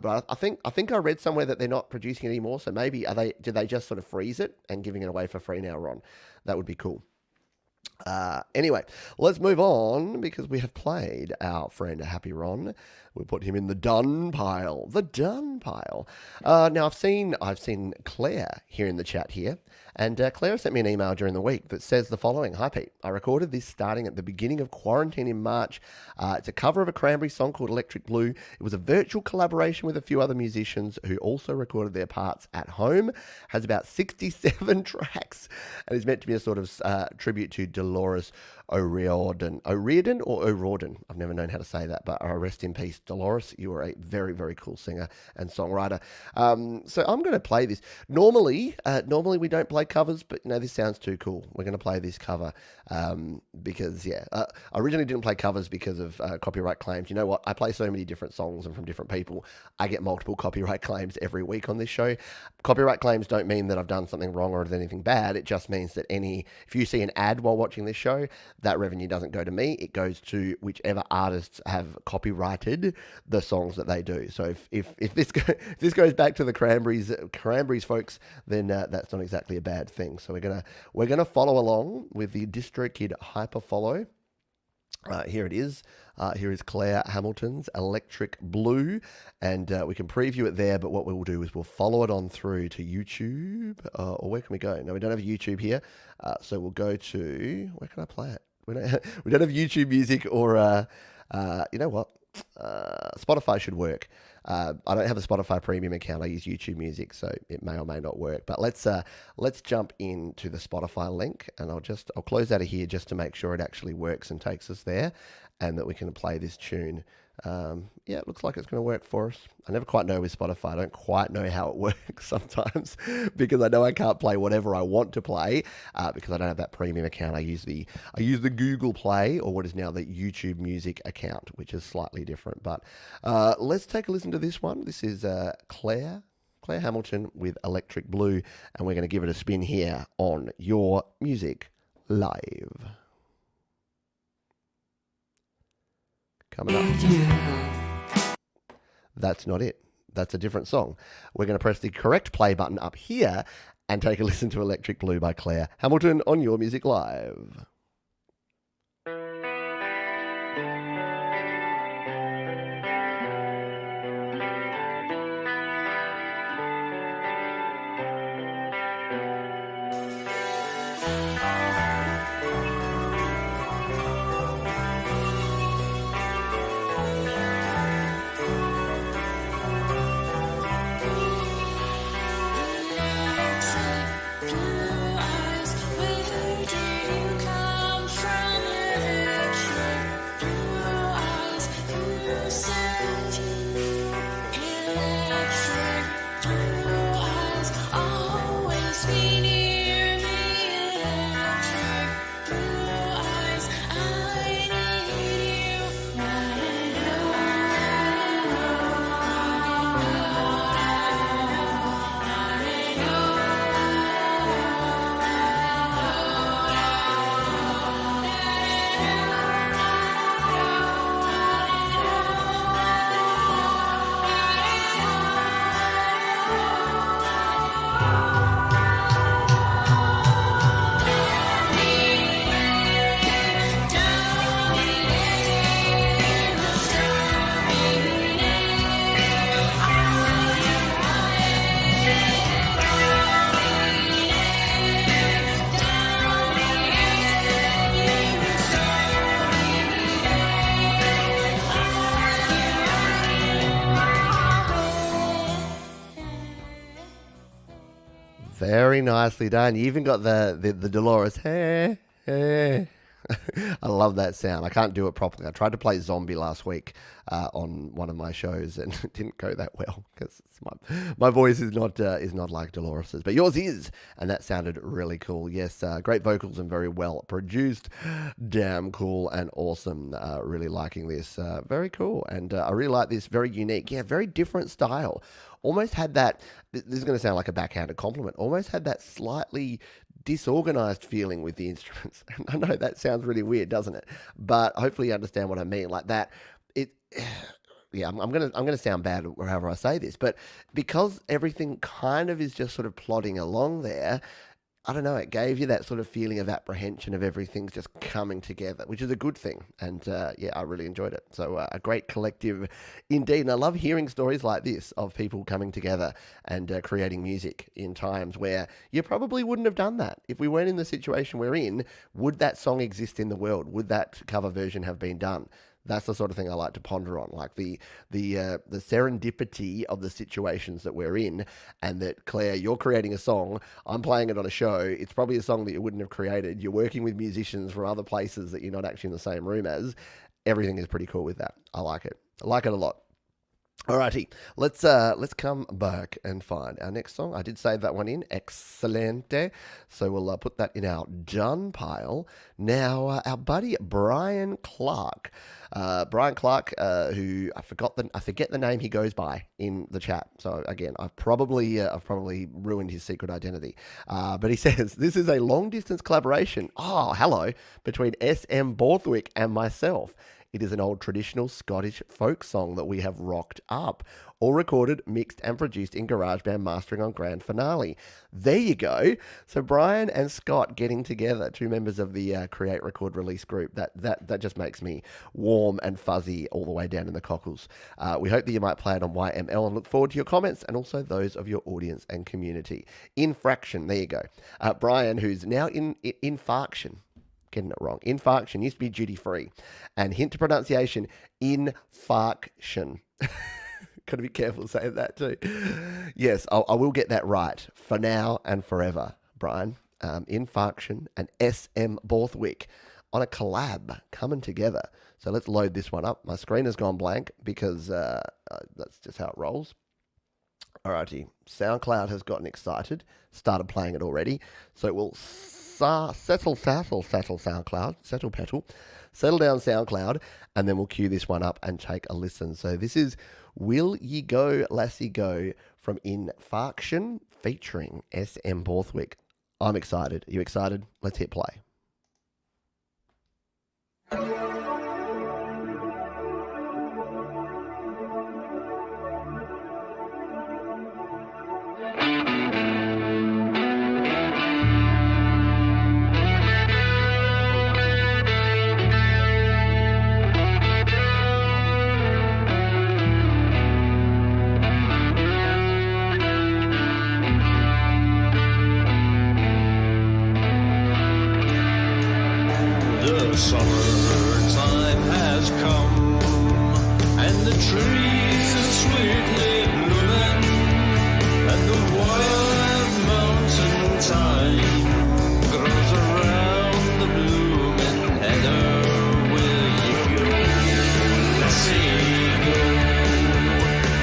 But I think I read somewhere that they're not producing it anymore. So maybe did they just sort of freeze it and giving it away for free now, Ron? That would be cool. Anyway, let's move on because we have played our friend Happy Ron. We'll put him in the done pile. The done pile. Now I've seen Claire here in the chat here, and Claire sent me an email during the week that says the following: Hi Pete, I recorded this starting at the beginning of quarantine in March. It's a cover of a Cranberry song called Electric Blue. It was a virtual collaboration with a few other musicians who also recorded their parts at home. Has about 67 tracks and is meant to be a sort of tribute to Dolores O'Riordan. O'Riordan? I've never known how to say that, but rest in peace, Dolores. You are a very, very cool singer and songwriter. So I'm going to play this. Normally we don't play covers, but this sounds too cool. We're going to play this cover because, I originally didn't play covers because of copyright claims. You know what? I play so many different songs and from different people. I get multiple copyright claims every week on this show. Copyright claims don't mean that I've done something wrong or anything bad. It just means that if you see an ad while watching this show, that revenue doesn't go to me. It goes to whichever artists have copyrighted the songs that they do. So if this goes back to the Cranberries folks, then that's not exactly a bad thing. So we're gonna follow along with the DistroKid Hyperfollow. Here it is. Here is Claire Hamilton's Electric Blue, and we can preview it there, but what we'll do is we'll follow it on through to YouTube, or where can we go? No, we don't have YouTube here, so we'll go to, where can I play it? We don't have YouTube Music or, you know what? Spotify should work. I don't have a Spotify premium account. I use YouTube Music, so it may or may not work. But let's jump into the Spotify link, and I'll close out of here just to make sure it actually works and takes us there, and that we can play this tune. It looks like it's going to work for us. I never quite know with Spotify. I don't quite know how it works sometimes because I know I can't play whatever I want to play because I don't have that premium account. I use the Google Play, or what is now the YouTube Music account, which is slightly different. But let's take a listen to this one. This is Claire Hamilton with Electric Blue, and we're going to give it a spin here on Your Music Live. Coming up. That's not it. That's a different song. We're going to press the correct play button up here and take a listen to Electric Blue by Claire Hamilton on Your Music Live. Blue eyes, where do you come? Very nicely done. You even got the Dolores. Hey, hey. I love that sound. I can't do it properly. I tried to play Zombie last week on one of my shows, and it didn't go that well because my voice is not like Dolores's, but yours is, and that sounded really cool. Yes, great vocals and very well produced. Damn cool and awesome. Really liking this. Very cool, and I really like this. Very unique. Yeah, very different style. Almost had that. This is going to sound like a backhanded compliment. Almost had that slightly disorganized feeling with the instruments. I know that sounds really weird, doesn't it? But hopefully you understand what I mean. Like that, yeah, I'm gonna sound bad wherever I say this, but because everything kind of is just sort of plodding along there, I don't know, it gave you that sort of feeling of apprehension of everything's just coming together, which is a good thing. And yeah, I really enjoyed it. So a great collective indeed. And I love hearing stories like this of people coming together and creating music in times where you probably wouldn't have done that. If we weren't in the situation we're in, would that song exist in the world? Would that cover version have been done? That's the sort of thing I like to ponder on, like the serendipity of the situations that we're in, and that, Claire, you're creating a song, I'm playing it on a show, it's probably a song that you wouldn't have created, you're working with musicians from other places that you're not actually in the same room as. Everything is pretty cool with that. I like it. I like it a lot. Alrighty, let's come back and find our next song. I did save that one in. Excelente. So we'll put that in our done pile. Now, our buddy Brian Clark. Brian Clark, who I forget the name he goes by in the chat. So again, I've probably ruined his secret identity. But he says this is a long distance collaboration. Oh, hello, between SM Borthwick and myself. It is an old traditional Scottish folk song that we have rocked up, all recorded, mixed and produced in GarageBand mastering on Grand Finale. There you go. So Brian and Scott getting together, two members of the Create, Record, Release group. That just makes me warm and fuzzy all the way down in the cockles. We hope that you might play it on YML and look forward to your comments and also those of your audience and community. Infraction, there you go. Brian, who's now in Infarction. Getting it wrong. Infarction used to be duty free. And hint to pronunciation, infarction. Got to be careful saying that too. Yes, I will get that right for now and forever, Brian. Infarction and SM Borthwick on a collab coming together. So let's load this one up. My screen has gone blank because that's just how it rolls. Alrighty, SoundCloud has gotten excited, started playing it already. So it will settle down SoundCloud, and then we'll cue this one up and take a listen. So this is Will Ye Go, Lassie Go from Infarction featuring SM Borthwick. I'm excited. Are you excited? Let's hit play. The summertime has come, and the trees are sweetly blooming, and the wild mountain thyme grows around the blooming heather. Will you go, lassie, go,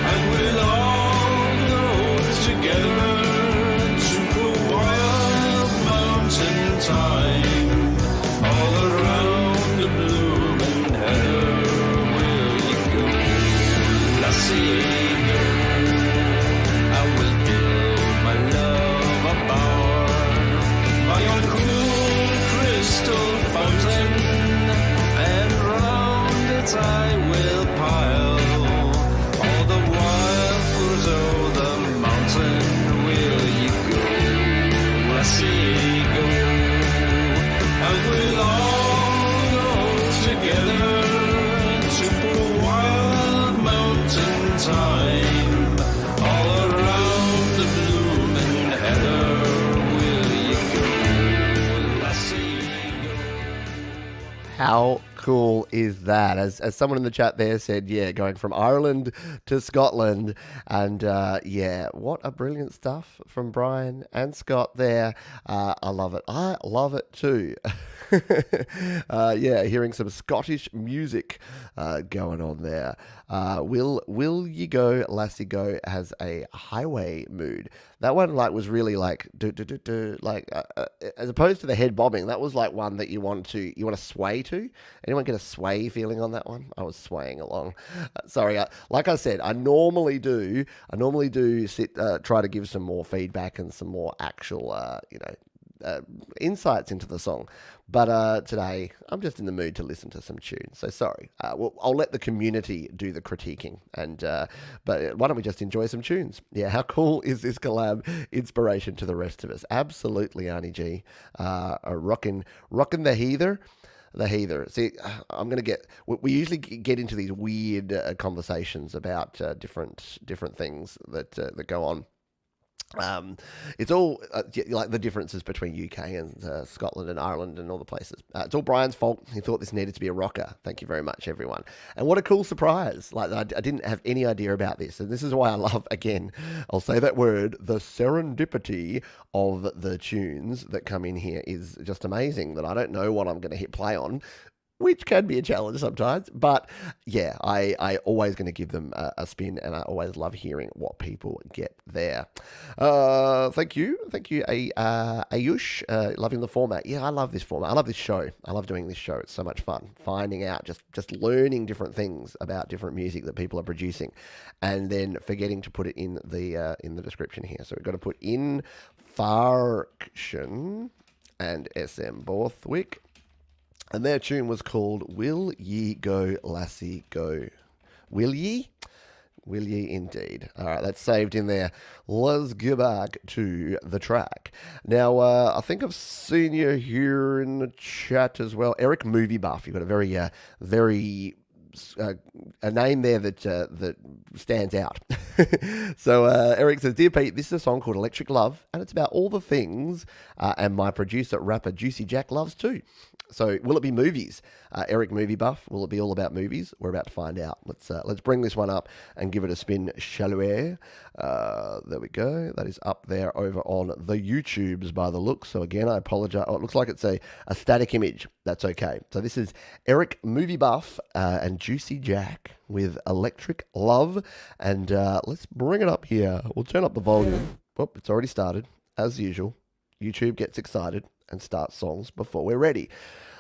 and we'll all go together to the wild mountain thyme. All around the blooming heather, will you go, lassie, go? I will build my love a bower by your cool crystal fountain, and round it I will pile all the wild flowers of the mountain. Will you go, lassie, go? And we'll all go together to the wild mountain thyme, all around the blooming heather. Will you go, lassie, go? How cool is that? As someone in the chat there said, yeah, going from Ireland to Scotland, and yeah, what a brilliant stuff from Brian and Scott there. I love it. I love it too. Yeah, hearing some Scottish music going on there. Will Ye Go, Lassie Go has a highway mood. That one was really like as opposed to the head bobbing. That was like one that you want to sway to. Anyone get a sway feeling on that one? I was swaying along. Sorry, like I said, I normally do try to give some more feedback and some more actual insights into the song. But today, I'm just in the mood to listen to some tunes. So sorry. Well, I'll let the community do the critiquing. But why don't we just enjoy some tunes? Yeah, how cool is this collab inspiration to the rest of us? Absolutely, Arnie G. Rocking the heather. The heather. See, I'm going to get. We usually get into these weird conversations about different things that go on. It's all like the differences between UK and Scotland and Ireland and all the places. It's all Brian's fault. He thought this needed to be a rocker. Thank you very much, everyone. And what a cool surprise. Like, I didn't have any idea about this. And this is why I love, again, I'll say that word, the serendipity of the tunes that come in here is just amazing, that I don't know what I'm going to hit play on, which can be a challenge sometimes. But yeah, I always going to give them a spin, and I always love hearing what people get there. Thank you, Ayush. Loving the format. Yeah, I love this format. I love this show. I love doing this show. It's so much fun. Finding out, just learning different things about different music that people are producing, and then forgetting to put it in the description here. So we've got to put in Farction and SM Borthwick. And their tune was called Will Ye Go, Lassie Go. Will ye? Will ye indeed. All right, that's saved in there. Let's go back to the track. Now, I think I've seen you here in the chat as well. Eric Movie Buff. You've got a very a name there that stands out. So Eric says, Dear Pete, this is a song called Electric Love, and it's about all the things and my producer, rapper Juicy Jack loves too. So will it be movies? Eric Movie Buff, will it be all about movies? We're about to find out. Let's bring this one up and give it a spin, shall we? There we go. That is up there over on the YouTubes by the look. So again, I apologize. Oh, it looks like it's a static image. That's okay. So this is Eric Movie Buff and Juicy Jack with Electric Love. And let's bring it up here. We'll turn up the volume. Oh, it's already started, as usual. YouTube gets excited and starts songs before we're ready.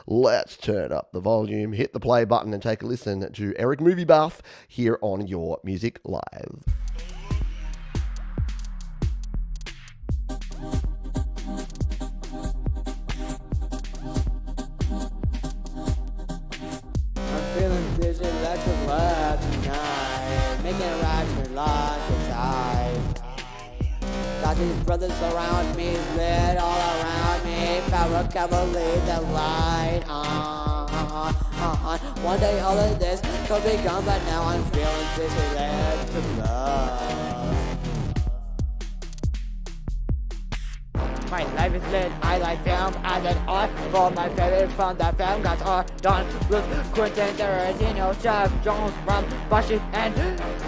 Let's turn up the volume, hit the play button, and take a listen to Eric Movie Buff here on Your Music Live. I'm feeling this electric love tonight, making rocks and lots of time. Got these brothers around me, lit all around me. Power cover, lead the light on. One day all of this could be gone, but now I'm feeling this electric love. My life is lit, I like film, I like art. For my favorite from the film got all done with Quentin Tarantino, Chuck Jones, Rum, Bushi, and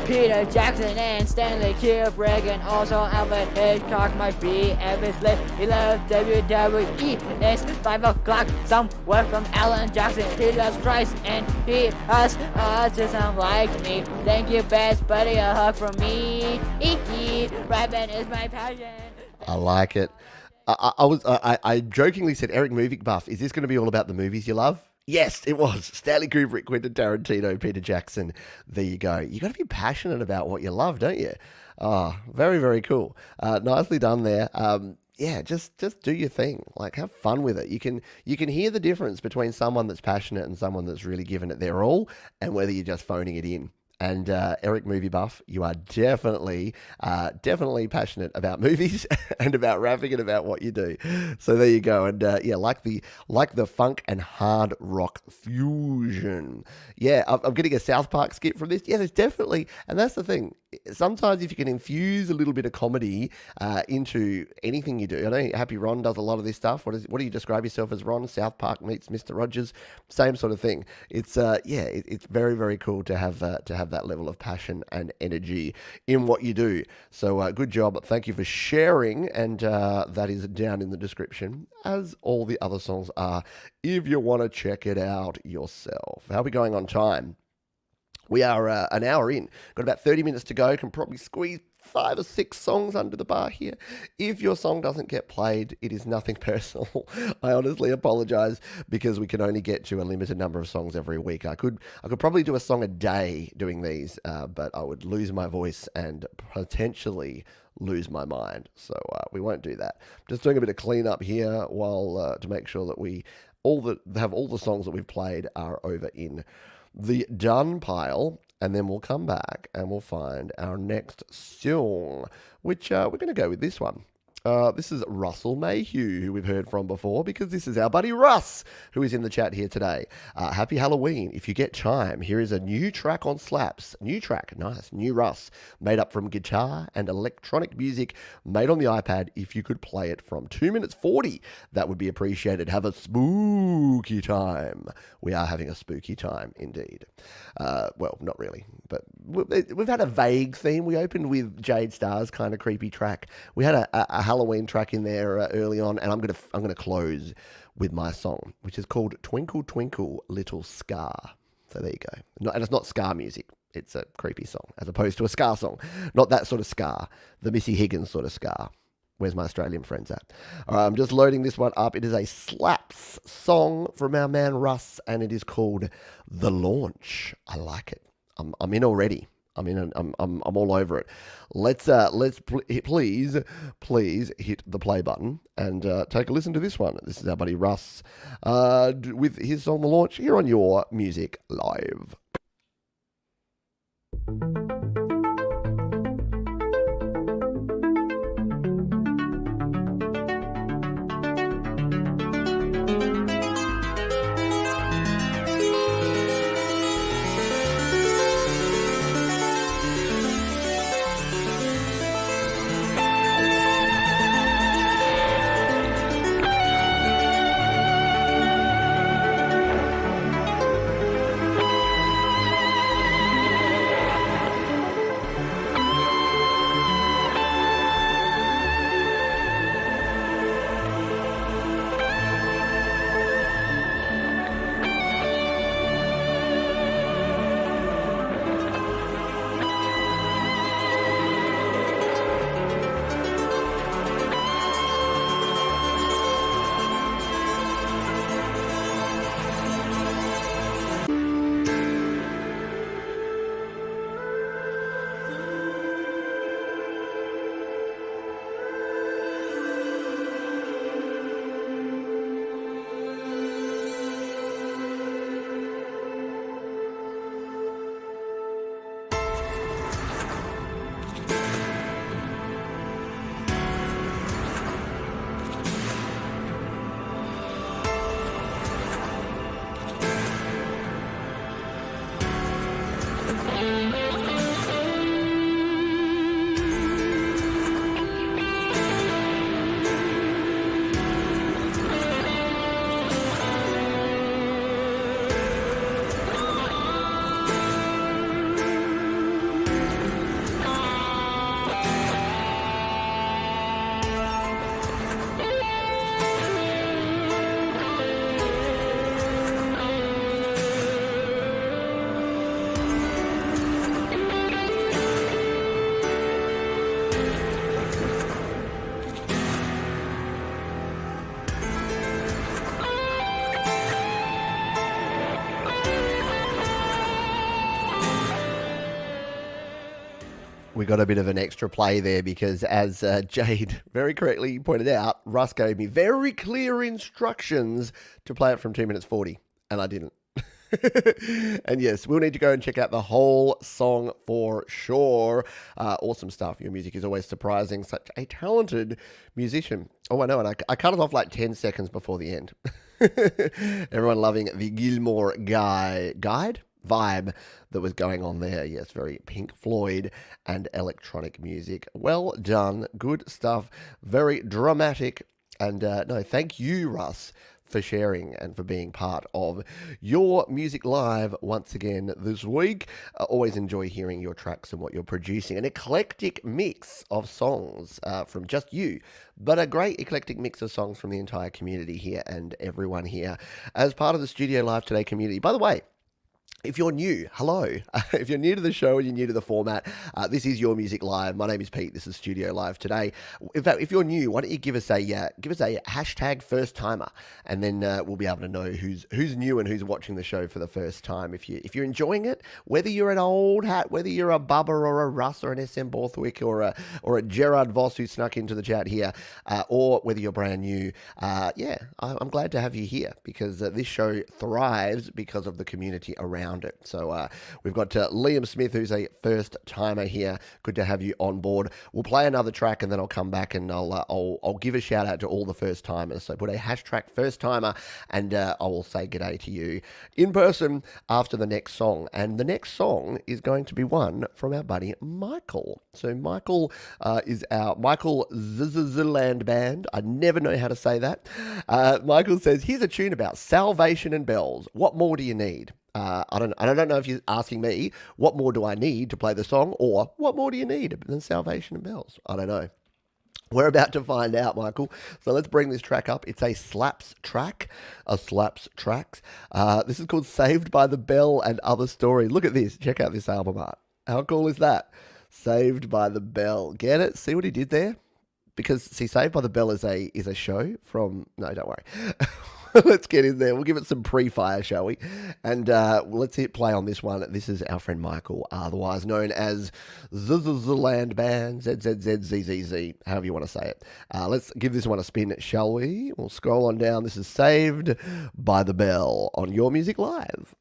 Peter Jackson, and Stanley Kubrick, and also Alfred Hitchcock. My BF is lit, he loves WWE. It's 5 o'clock, somewhere from Alan Jackson. He loves Christ, and he has autism like me. Thank you, best buddy, a hug from me. Rapping is my passion. I like it. I jokingly said, Eric Movie Buff, is this going to be all about the movies you love? Yes, it was. Stanley Kubrick, Quentin Tarantino, Peter Jackson. There you go. You got to be passionate about what you love, don't you? Oh, very, very cool. Nicely done there. Yeah, just do your thing. Like, have fun with it. You can hear the difference between someone that's passionate and someone that's really giving it their all, and whether you're just phoning it in. And Eric Movie Buff, you are definitely passionate about movies and about rapping and about what you do. So there you go. And yeah, like the funk and hard rock fusion. Yeah, I'm getting a South Park skit from this. Yeah, there's definitely, and that's the thing. Sometimes if you can infuse a little bit of comedy into anything you do. I know Happy Ron does a lot of this stuff. What do you describe yourself as, Ron? South Park meets Mr. Rogers, same sort of thing. It's it's very, very cool to have that level of passion and energy in what you do. So good job. Thank you for sharing, and that is down in the description, as all the other songs are, if you want to check it out yourself. How are we going on time? We are an hour in. Got about 30 minutes to go. Can probably squeeze 5 or 6 songs under the bar here. If your song doesn't get played, it is nothing personal. I honestly apologize, because we can only get to a limited number of songs every week. I could probably do a song a day doing these, but I would lose my voice and potentially lose my mind. So we won't do that. Just doing a bit of cleanup here while to make sure that we all the songs that we've played are over in the done pile, and then we'll come back and we'll find our next song, which we're going to go with this one. This is Russell Mayhew, who we've heard from before, because this is our buddy Russ, who is in the chat here today. Happy Halloween. If you get time, here is a new track on Slaps. New track, nice, new Russ, made up from guitar and electronic music, made on the iPad. If you could play it from 2 minutes 40, that would be appreciated. Have a spooky time. We are having a spooky time indeed. Well, not really, but we've had a vague theme. We opened with Jade Starr's kind of creepy track. We had a Halloween track in there early on, and I'm gonna close with my song, which is called Twinkle Twinkle Little Scar. So there you go. And it's not ska music. It's a creepy song, as opposed to a ska song. Not that sort of ska, the Missy Higgins sort of ska. Where's my Australian friends at? All right, I'm just loading this one up. It is a Slaps song from our man Russ, and it is called The Launch. I like it. I'm in already. I'm all over it. Let's please hit the play button and take a listen to this one. This is our buddy Russ with his song The Launch here on Your Music Live. We got a bit of an extra play there because, as Jade very correctly pointed out, Russ gave me very clear instructions to play it from 2 minutes 40, and I didn't. And yes, we'll need to go and check out the whole song for sure. Awesome stuff. Your music is always surprising. Such a talented musician. Oh, I know. And I cut it off like 10 seconds before the end. Everyone loving the Gilmore guide vibe that was going on there. Yes, very Pink Floyd and electronic music. Well done. Good stuff. Very dramatic. And no, thank you, Russ, for sharing and for being part of Your Music Live once again this week. I always enjoy hearing your tracks and what you're producing. An eclectic mix of songs from just you, but a great eclectic mix of songs from the entire community here and everyone here as part of the Studio Live Today community. By the way, if you're new, hello. If you're new to the show and you're new to the format, this is Your Music Live. My name is Pete. This is Studio Live Today. In fact, if you're new, why don't you give us a hashtag first timer, and then we'll be able to know who's new and who's watching the show for the first time. If you're enjoying it, whether you're an old hat, whether you're a Bubba or a Russ or an SM Borthwick or a Gerard Voss who snuck into the chat here, or whether you're brand new, I'm glad to have you here because this show thrives because of the community around it. So we've got Liam Smith, who's a first timer here. Good to have you on board. We'll play another track and then I'll come back and I'll give a shout out to all the first timers. So put a hashtag first timer and I will say g'day to you in person after the next song. And the next song is going to be one from our buddy Michael. So Michael is our Michael Zland band. I never know how to say that. Michael says, here's a tune about salvation and bells. What more do you need? I don't know if you're asking me, what more do I need to play the song, or what more do you need than salvation and bells? I don't know. We're about to find out, Michael. So let's bring this track up. It's a slaps track, tracks. This is called Saved by the Bell and Other Stories. Look at this. Check out this album art. How cool is that? Saved by the Bell. Get it? See what he did there? Because, see, Saved by the Bell is a show from... No, don't worry. Let's get in there. We'll give it some pre-fire, shall we? And let's hit play on this one. This is our friend Michael, otherwise known as Land Band, ZZZZZZ, however you want to say it. Let's give this one a spin, shall we? We'll scroll on down. This is Saved by the Bell on Your Music Live.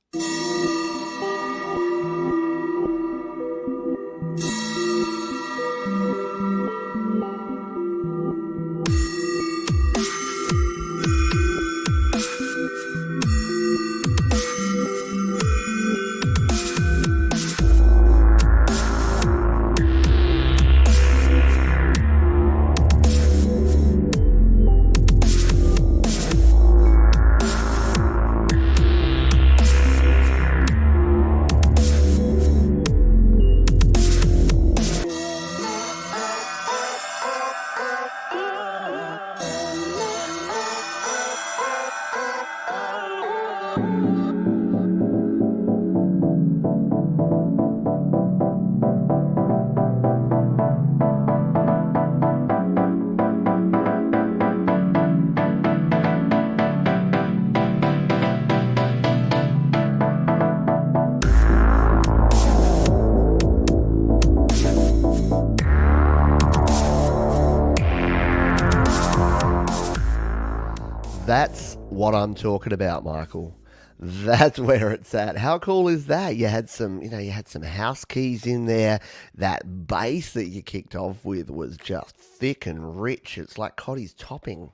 That's what I'm talking about, Michael. That's where it's at. How cool is that? You had some house keys in there. That bass that you kicked off with was just thick and rich. It's like Cotty's topping.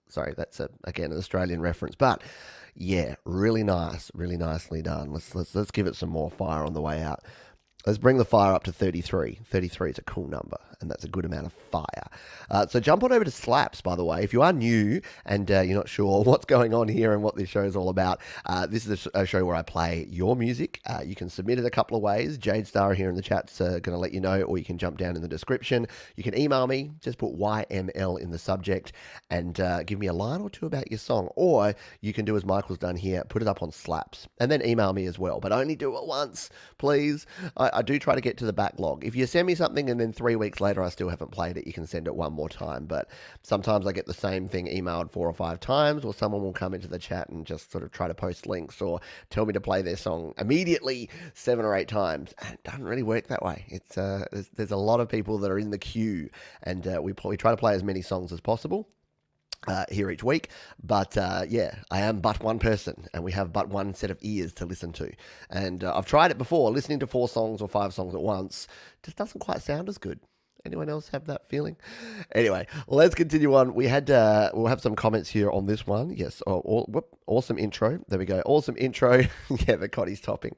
Sorry, that's again an Australian reference, but yeah, really nice, really nicely done. Let's give it some more fire on the way out. Let's bring the fire up to 33. 33 is a cool number, and that's a good amount of fire. So jump on over to Slaps, by the way. If you are new and you're not sure what's going on here and what this show is all about, this is a show where I play your music. You can submit it a couple of ways. Jade Star here in the chat's going to let you know, or you can jump down in the description. You can email me, just put YML in the subject, and give me a line or two about your song. Or you can do as Michael's done here, put it up on Slaps, and then email me as well. But only do it once, please. I do try to get to the backlog. If you send me something and then 3 weeks later I still haven't played it, you can send it one more time. But sometimes I get the same thing emailed 4 or 5 times, or someone will come into the chat and just sort of try to post links or tell me to play their song immediately 7 or 8 times. And it doesn't really work that way. It's there's a lot of people that are in the queue, and we try to play as many songs as possible. here each week. But yeah, I am but one person and we have but one set of ears to listen to. And I've tried it before. Listening to 4 songs or 5 songs at once just doesn't quite sound as good. Anyone else have that feeling? Anyway, let's continue on. We'll have some comments here on this one. Yes, awesome intro. There we go. Awesome intro. Yeah, the Cotty's topping.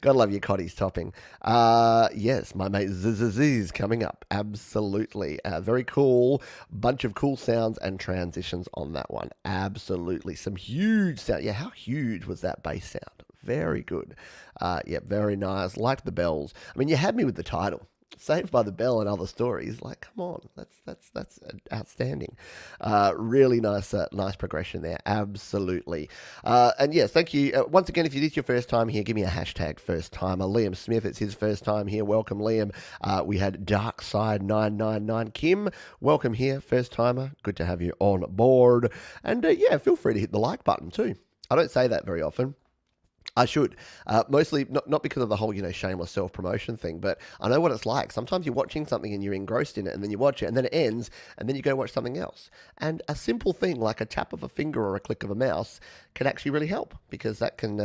Gotta love your Cotty's topping. Yes, my mate is coming up. Absolutely. Very cool. Bunch of cool sounds and transitions on that one. Absolutely. Some huge sound. Yeah, how huge was that bass sound? Very good. Yeah, very nice. Liked the bells. I mean, you had me with the title. Saved by the Bell and Other Stories. Like, come on, that's outstanding. Really nice progression there. Absolutely. And yes, thank you once again. If it is your first time here, give me a hashtag first timer. Liam Smith, it's his first time here. Welcome, Liam. We had Darkside999 Kim. Welcome here, first timer. Good to have you on board. And yeah, feel free to hit the like button too. I don't say that very often. I should. Mostly not because of the whole, shameless self-promotion thing, but I know what it's like. Sometimes you're watching something and you're engrossed in it, and then you watch it, and then it ends, and then you go watch something else. And a simple thing like a tap of a finger or a click of a mouse can actually really help, because that can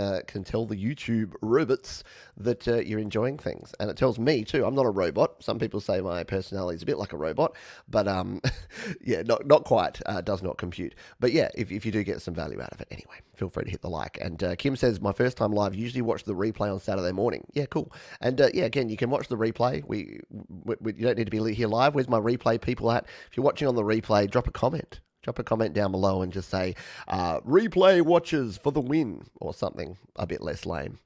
tell the YouTube robots that you're enjoying things. And it tells me too. I'm not a robot. Some people say my personality is a bit like a robot, but yeah, not quite. Does not compute. But yeah, if you do get some value out of it anyway, feel free to hit the like. And Kim says, my first time live, usually watch the replay on Saturday morning. Yeah, cool. And yeah, again, you can watch the replay. You don't need to be here live. Where's my replay people at? If you're watching on the replay, drop a comment. Drop a comment down below and just say, replay watches for the win, or something a bit less lame.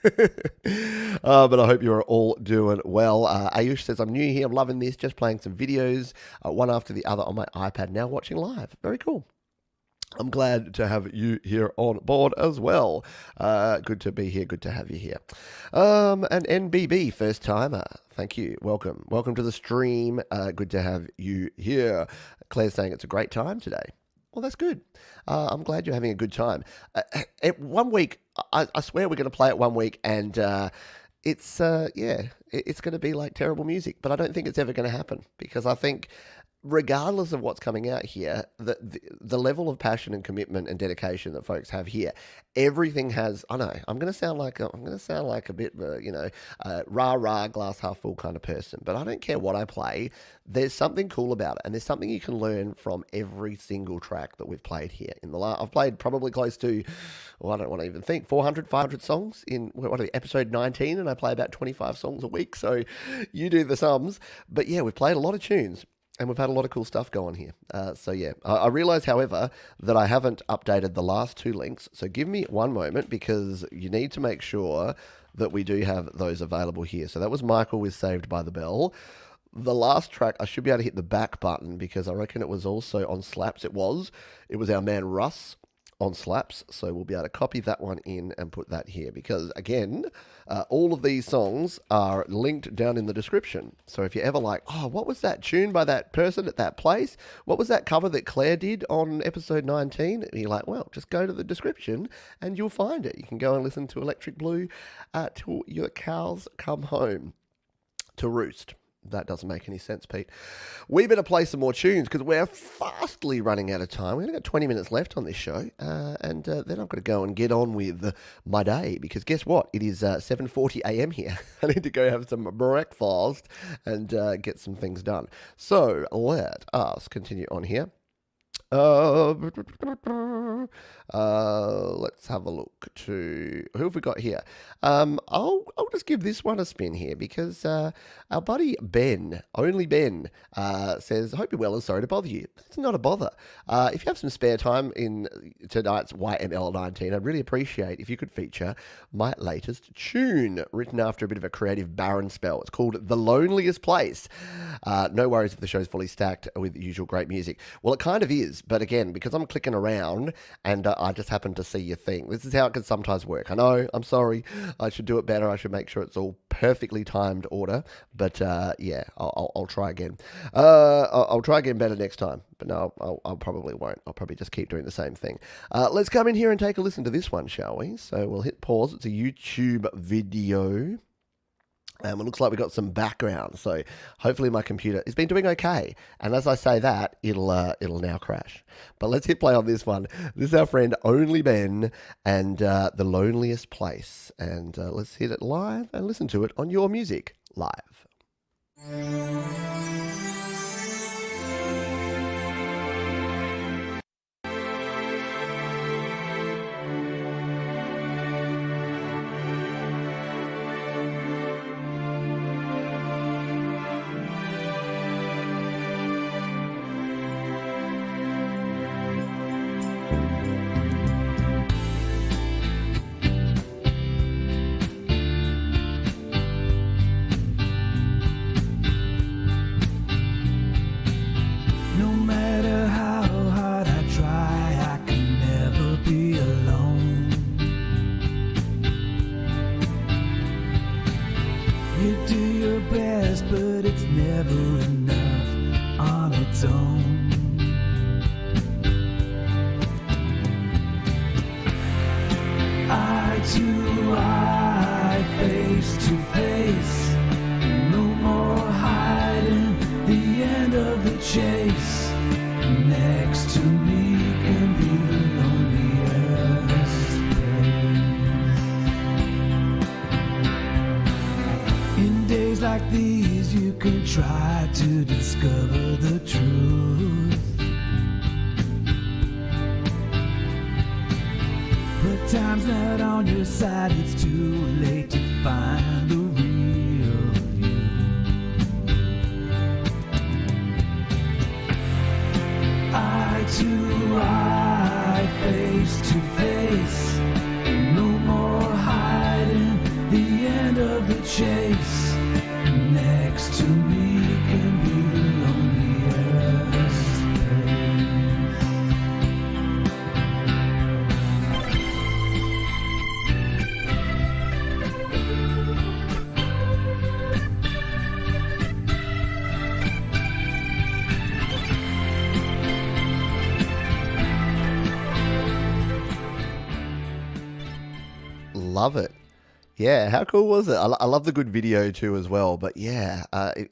But I hope you're all doing well. Ayush says, I'm new here. I'm loving this. Just playing some videos, one after the other on my iPad, now watching live. Very cool. I'm glad to have you here on board as well. Good to be here. Good to have you here. And NBB, first timer. Thank you. Welcome. Welcome to the stream. Good to have you here. Claire's saying it's a great time today. Well, that's good. I'm glad you're having a good time. 1 week, I swear we're going to play it 1 week, and it's it's going to be like terrible music, but I don't think it's ever going to happen, because I think regardless of what's coming out here, the level of passion and commitment and dedication that folks have here, everything has. I know I'm going to sound like a bit, rah glass half full kind of person, but I don't care what I play. There's something cool about it, and there's something you can learn from every single track that we've played here. I've played probably close to, I don't want to even think, 400, 500 songs in episode 19, and I play about 25 songs a week. So you do the sums, but yeah, we've played a lot of tunes. And we've had a lot of cool stuff go on here. So yeah, I realise, however, that I haven't updated the last 2 links. So give me one moment, because you need to make sure that we do have those available here. So that was Michael with Saved by the Bell. The last track, I should be able to hit the back button, because I reckon it was also on Slaps. It was our man Russ on Slaps. So we'll be able to copy that one in and put that here, because again, all of these songs are linked down in the description. So if you're ever like, oh, what was that tune by that person at that place? What was that cover that Claire did on episode 19? And you're like, well, just go to the description and you'll find it. You can go and listen to Electric Blue till your cows come home to roost. That doesn't make any sense, Pete. We better play some more tunes, because we're fastly running out of time. We've only got 20 minutes left on this show, and then I've got to go and get on with my day, because guess what? It is 7:40 a.m. here. I need to go have some breakfast and get some things done. So let us continue on here. Let's have a look to who have we got here. I'll just give this one a spin here, because our buddy Ben, only Ben, says, "Hope you're well and sorry to bother you." That's not a bother. If you have some spare time in tonight's YML19, I'd really appreciate if you could feature my latest tune, written after a bit of a creative barren spell. It's called "The Loneliest Place." No worries if the show's fully stacked with usual great music. Well, it kind of is. But again, because I'm clicking around and I just happen to see your thing. This is how it can sometimes work. I know, I'm sorry. I should do it better. I should make sure it's all perfectly timed order. But yeah, I'll try again. I'll try again better next time. But no, I probably won't. I'll probably just keep doing the same thing. Let's come in here and take a listen to this one, shall we? So we'll hit pause. It's a YouTube video. It looks like we got some background, so hopefully my computer has been doing okay. And as I say that, it'll now crash. But let's hit play on this one. This is our friend Only Ben and The Loneliest Place. And let's hit it live and listen to it on Your Music Live. No matter how hard I try, I can never be alone. You do your best, but it's never enough on its own. Eye to eye, face to face, no more hiding, the end of the chase. Next to me can be the loneliest place. In days like these, you can try to discover the truth, but time's not on your side. It's too late to find the real you. Eye to eye, face to face, no more hiding, the end of the chase. Next to me can be the loneliest Love it. Yeah, how cool was it? I love the good video too as well. But yeah,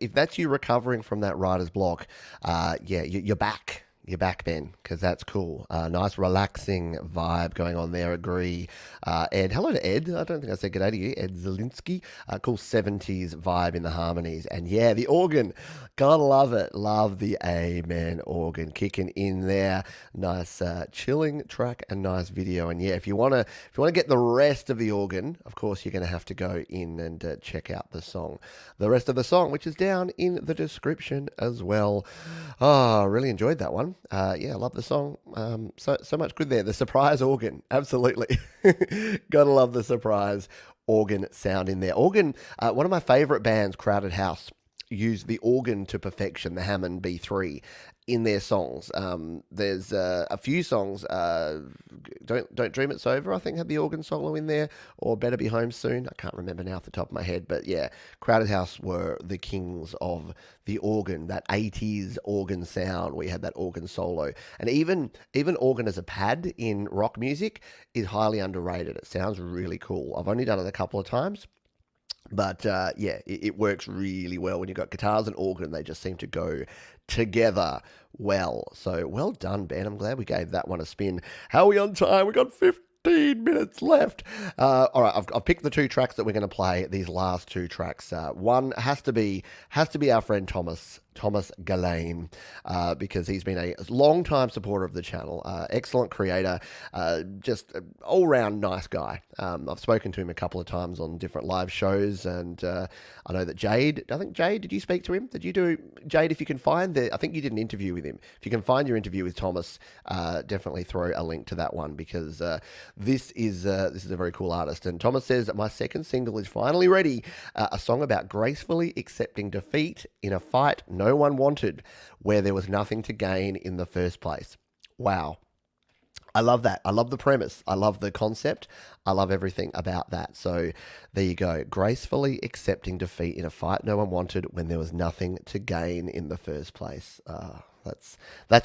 if that's you recovering from that writer's block, yeah, you're back. You're back, Ben, because that's cool. Nice, relaxing vibe going on there. Agree. Ed, hello to Ed. I don't think I said good day to you. Ed Zielinski. Cool 70s vibe in the harmonies. And yeah, the organ. Gotta love it. Love the Amen organ kicking in there. Nice, chilling track and nice video. And yeah, if you wanna get the rest of the organ, of course, you're gonna have to go in and check out the song. The rest of the song, which is down in the description as well. Oh, really enjoyed that one. Yeah, I love the song. So much good there. The surprise organ, absolutely. Gotta love the surprise organ sound in there. Organ, one of my favorite bands, Crowded House, use the organ to perfection, the Hammond B3, in their songs. There's a few songs, Don't Dream It's Over, I think, had the organ solo in there, or Better Be Home Soon. I can't remember now off the top of my head, but yeah, Crowded House were the kings of the organ, that 80s organ sound where you had that organ solo. And even organ as a pad in rock music is highly underrated. It sounds really cool. I've only done it a couple of times. But yeah, it works really well when you've got guitars and organ. They just seem to go together well. So well done, Ben. I'm glad we gave that one a spin. How are we on time? We got 15 minutes left. All right, I've picked the two tracks that we're going to play. These last two tracks. One has to be our friend Thomas Gallane, because he's been a long-time supporter of the channel, excellent creator, just an all-round nice guy. I've spoken to him a couple of times on different live shows, and I know that Jade, did you speak to him? Did you do, Jade, if you can find I think you did an interview with him. If you can find your interview with Thomas, definitely throw a link to that one, because this is a very cool artist. And Thomas says, my second single is finally ready, a song about gracefully accepting defeat in a fight no one wanted, where there was nothing to gain in the first place. Wow. I love that. I love the premise. I love the concept. I love everything about that. So there you go. Gracefully accepting defeat in a fight no one wanted when there was nothing to gain in the first place. that's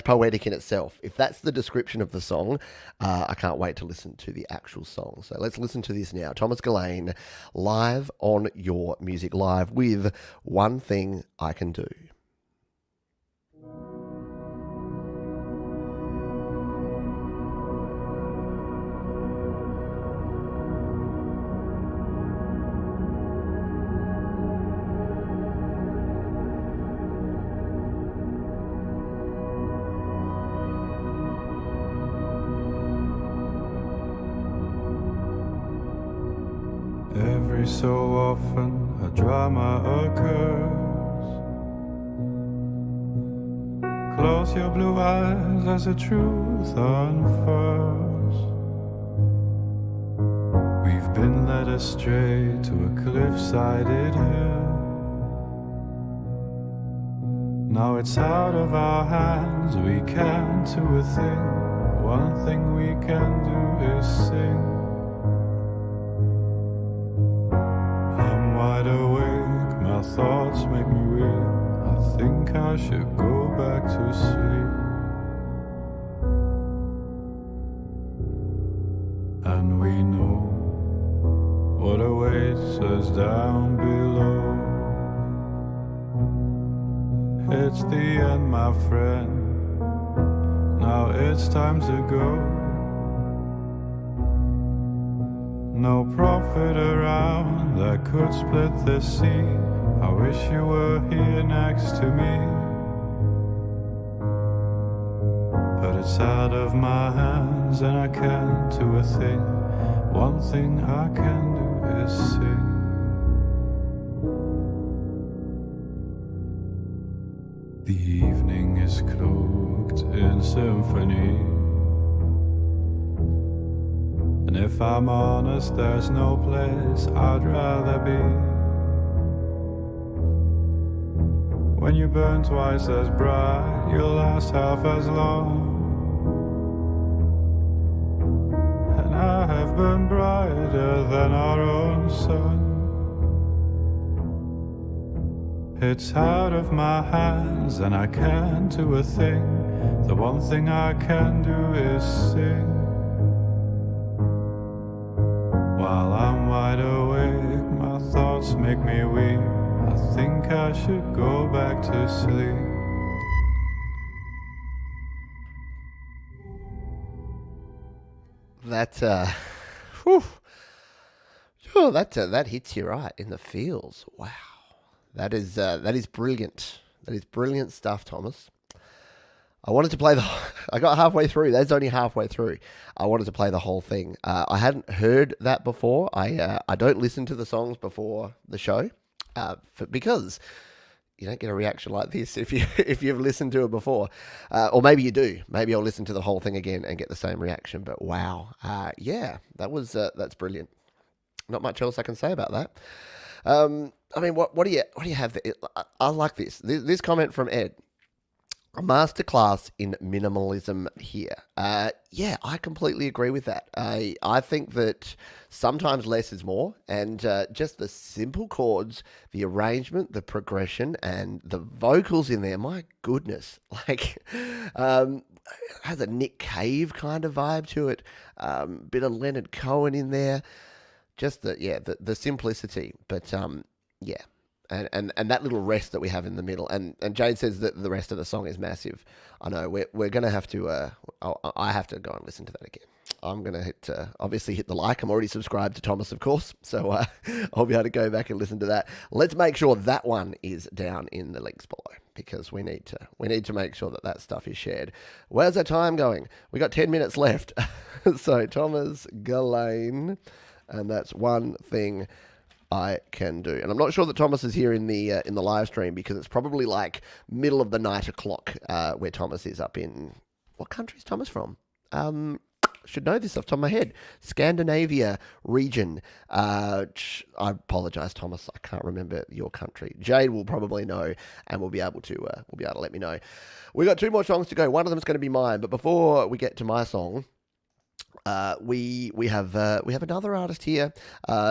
poetic in itself. If that's the description of the song, I can't wait to listen to the actual song. So let's listen to this now. Thomas Gillane, live on Your Music Live with One Thing I Can Do. Every so often a drama occurs. Close your blue eyes as the truth unfurls. We've been led astray to a cliff-sided hill. Now it's out of our hands, we can't do a thing. One thing we can do is sing. Wide awake, my thoughts make me weak. I think I should go back to sleep. And we know what awaits us down below. It's the end, my friend. Now it's time to go. No prophet around that could split the sea. I wish you were here next to me. But it's out of my hands and I can't do a thing. One thing I can do is sing. The evening is cloaked in symphony. And if I'm honest, there's no place I'd rather be. When you burn twice as bright, you'll last half as long. And I have burned brighter than our own sun. It's out of my hands and I can't do a thing. The one thing I can do is sing. While I'm wide awake, my thoughts make me weak. I think I should go back to sleep. Whew. Sure, that hits you right in the feels. Wow, that is brilliant. That is brilliant stuff, Thomas. I wanted to play I got halfway through. That's only halfway through. I wanted to play the whole thing. I hadn't heard that before. I don't listen to the songs before the show, because you don't get a reaction like this if you've listened to it before, or maybe you do. Maybe I'll listen to the whole thing again and get the same reaction. But wow, yeah, that's brilliant. Not much else I can say about that. I mean, what do you have there? I like this. This comment from Ed. A masterclass in minimalism here. Yeah, I completely agree with that. I think that sometimes less is more, and just the simple chords, the arrangement, the progression, and the vocals in there, my goodness, like, has a Nick Cave kind of vibe to it, bit of Leonard Cohen in there, just the simplicity, but yeah. And that little rest that we have in the middle, and Jade says that the rest of the song is massive. I know we're gonna have to. I have to go and listen to that again. I'm gonna obviously hit the like. I'm already subscribed to Thomas, of course, so I'll be able to go back and listen to that. Let's make sure that one is down in the links below, because we need to make sure that stuff is shared. Where's our time going? We got 10 minutes left. So Thomas Gillane, and that's One Thing I Can Do. And I'm not sure that Thomas is here in the live stream, because it's probably like middle of the night o'clock where Thomas is up in... What country is Thomas from? Should know this off the top of my head. Scandinavia region. I apologize, Thomas. I can't remember your country. Jade will probably know, and we'll be able to let me know. We got 2 more songs to go. One of them is going to be mine, but before we get to my song, We have another artist here.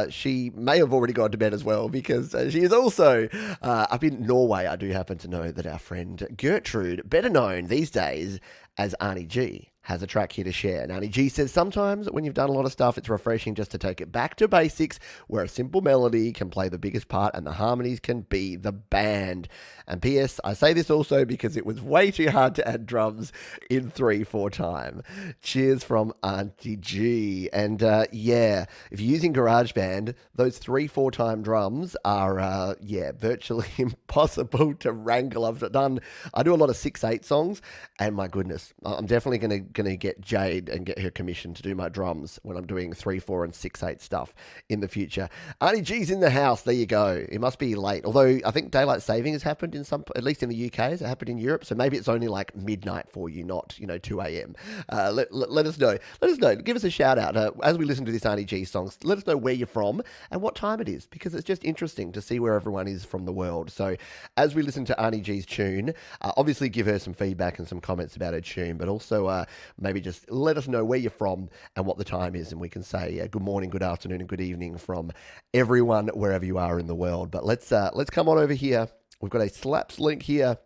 She may have already gone to bed as well because she is also up in Norway. I do happen to know that our friend Gertrude, better known these days as Arnie G, has a track here to share. And Arnie G says sometimes when you've done a lot of stuff, it's refreshing just to take it back to basics, where a simple melody can play the biggest part and the harmonies can be the band. And P.S. I say this also because it was way too hard to add drums in 3/4 time. Cheers from Auntie G. And yeah, if you're using GarageBand, those 3/4 time drums are virtually impossible to wrangle. I do a lot of 6/8 songs, and my goodness, I'm definitely gonna get Jade and get her commissioned to do my drums when I'm doing 3/4 and 6/8 stuff in the future. Auntie G's in the house. There you go. It must be late, although I think daylight saving has happened in some, at least in the UK. Has it happened in Europe? So maybe it's only like midnight for you, not 2 a.m. Let us know. Let us know. Give us a shout out as we listen to this Auntie G songs. Let us know where you're from and what time it is, because it's just interesting to see where everyone is from the world. So as we listen to Auntie G's tune, obviously give her some feedback and some comments about her tune, but also maybe just let us know where you're from and what the time is, and we can say good morning, good afternoon, and good evening from everyone wherever you are in the world. But let's come on over here. We've got a Slaps link here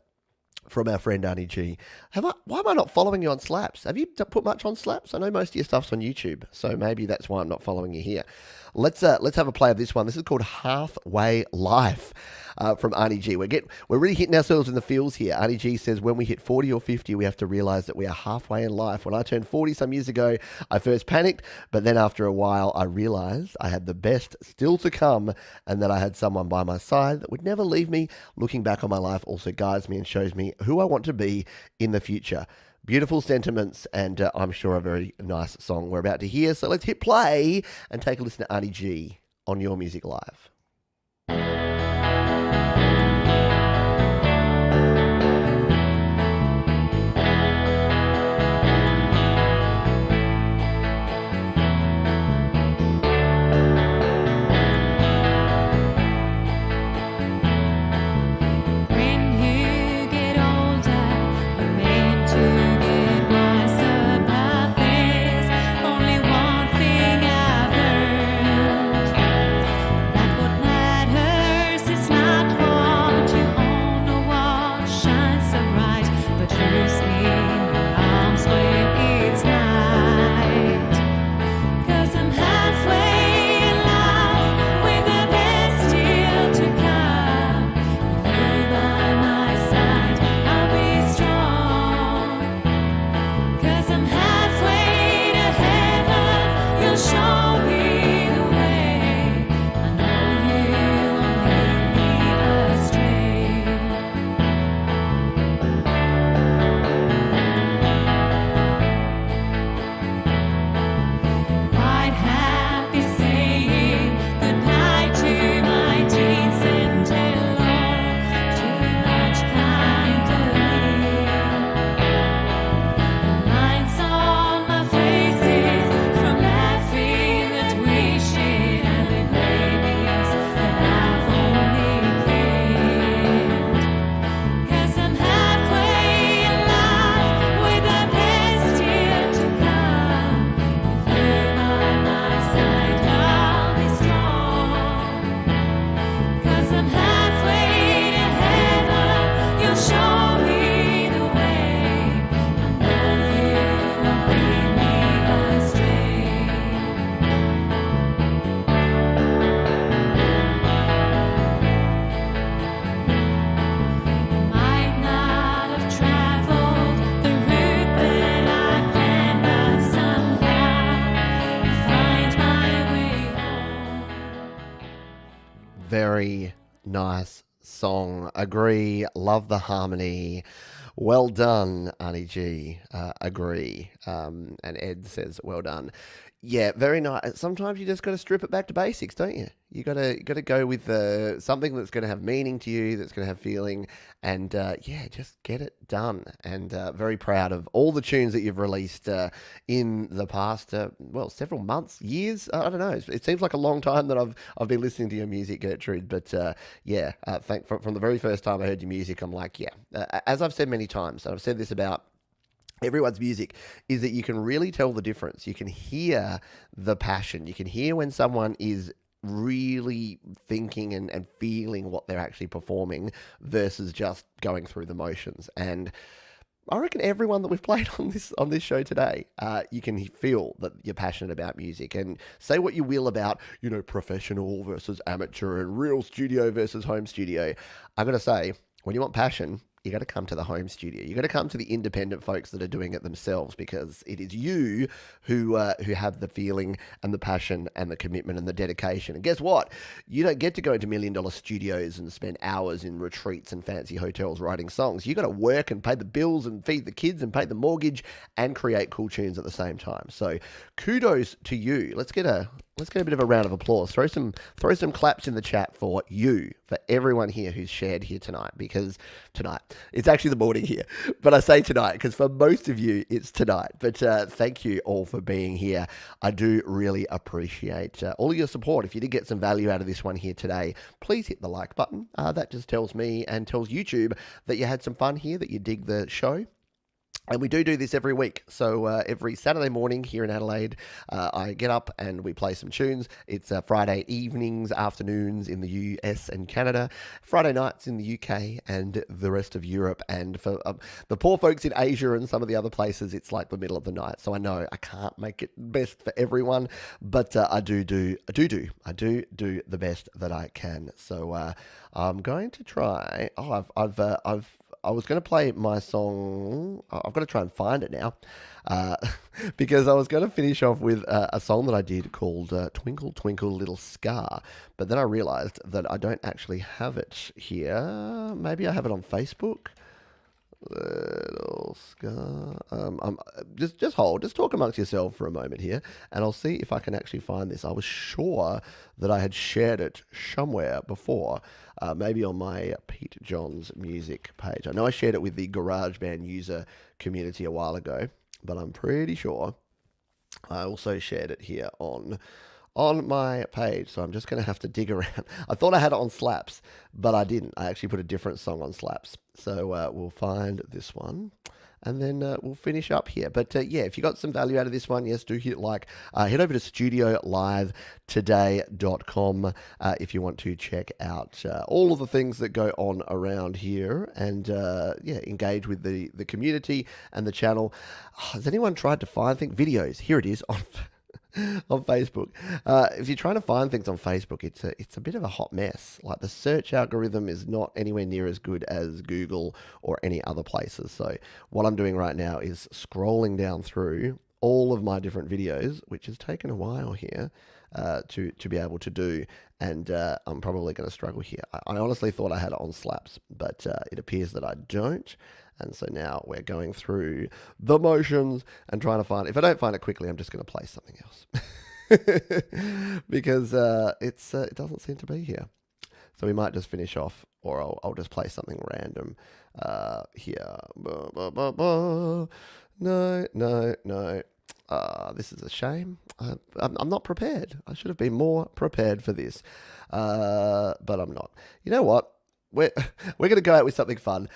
from our friend Arnie G. Why am I not following you on Slaps? Have you put much on Slaps? I know most of your stuff's on YouTube, so maybe that's why I'm not following you here. Let's have a play of this one. This is called Halfway Life from Arnie G. We're really hitting ourselves in the feels here. Arnie G says when we hit 40 or 50, we have to realize that we are halfway in life. When I turned 40 some years ago, I first panicked, but then after a while, I realized I had the best still to come, and that I had someone by my side that would never leave me. Looking back on my life also guides me and shows me who I want to be in the future. Beautiful sentiments, and I'm sure a very nice song we're about to hear. So let's hit play and take a listen to Arnie G on Your Music Live. Very nice song. Agree. Love the harmony. Well done, Arnie G. Agree. And Ed says, well done. Yeah, very nice. Sometimes you just got to strip it back to basics, don't you? You got to go with something that's going to have meaning to you, that's going to have feeling, and just get it done. And very proud of all the tunes that you've released in the past, several months, years. I don't know. It seems like a long time that I've been listening to your music, Gertrude. But from the very first time I heard your music, I'm like, as I've said many times, and I've said this about everyone's music is that you can really tell the difference. You can hear the passion. You can hear when someone is really thinking and feeling what they're actually performing versus just going through the motions. And I reckon everyone that we've played on this show today, you can feel that you're passionate about music. And say what you will about, professional versus amateur and real studio versus home studio. I'm going to say, when you want passion, you got to come to the home studio. You got to come to the independent folks that are doing it themselves, because it is you who have the feeling and the passion and the commitment and the dedication. And guess what? You don't get to go into $1 million studios and spend hours in retreats and fancy hotels writing songs. You got to work and pay the bills and feed the kids and pay the mortgage and create cool tunes at the same time. So kudos to you. Let's get a bit of a round of applause. Throw some claps in the chat for you, for everyone here who's shared here tonight, because tonight, it's actually the morning here, but I say tonight because for most of you, it's tonight. But thank you all for being here. I do really appreciate all of your support. If you did get some value out of this one here today, please hit the like button. That just tells me and tells YouTube that you had some fun here, that you dig the show. And we do this every week. So every Saturday morning here in Adelaide, I get up and we play some tunes. It's Friday evenings, afternoons in the US and Canada, Friday nights in the UK and the rest of Europe. And for the poor folks in Asia and some of the other places, it's like the middle of the night. So I know I can't make it best for everyone, but I do the best that I can. So I'm going to try. I was going to play my song. I've got to try and find it now, because I was going to finish off with a song that I did called Twinkle, Twinkle, Little Star. But then I realized that I don't actually have it here. Maybe I have it on Facebook. Little Scar. Just hold. Just talk amongst yourself for a moment here, and I'll see if I can actually find this. I was sure that I had shared it somewhere before, maybe on my Pete Johns music page. I know I shared it with the GarageBand user community a while ago, but I'm pretty sure I also shared it here on my page. So I'm just going to have to dig around. I thought I had it on Slaps, but I didn't. I actually put a different song on Slaps. So we'll find this one, and then we'll finish up here. But yeah, if you got some value out of this one, yes, do hit like. Head over to studiolivetoday.com if you want to check out all of the things that go on around here, and yeah, engage with the community and the channel. Has anyone tried to find videos? Here it is on on Facebook. If you're trying to find things on Facebook, it's a bit of a hot mess. Like, the search algorithm is not anywhere near as good as Google or any other places. So what I'm doing right now is scrolling down through all of my different videos, which has taken a while here to be able to do. And I'm probably going to struggle here. I honestly thought I had it on Slaps, but it appears that I don't. And so now we're going through the motions and trying to find. If I don't find it quickly, I'm just going to play something else because it doesn't seem to be here. So we might just finish off, or I'll just play something random here. No. This is a shame. I'm not prepared. I should have been more prepared for this, but I'm not. You know what? We're going to go out with something fun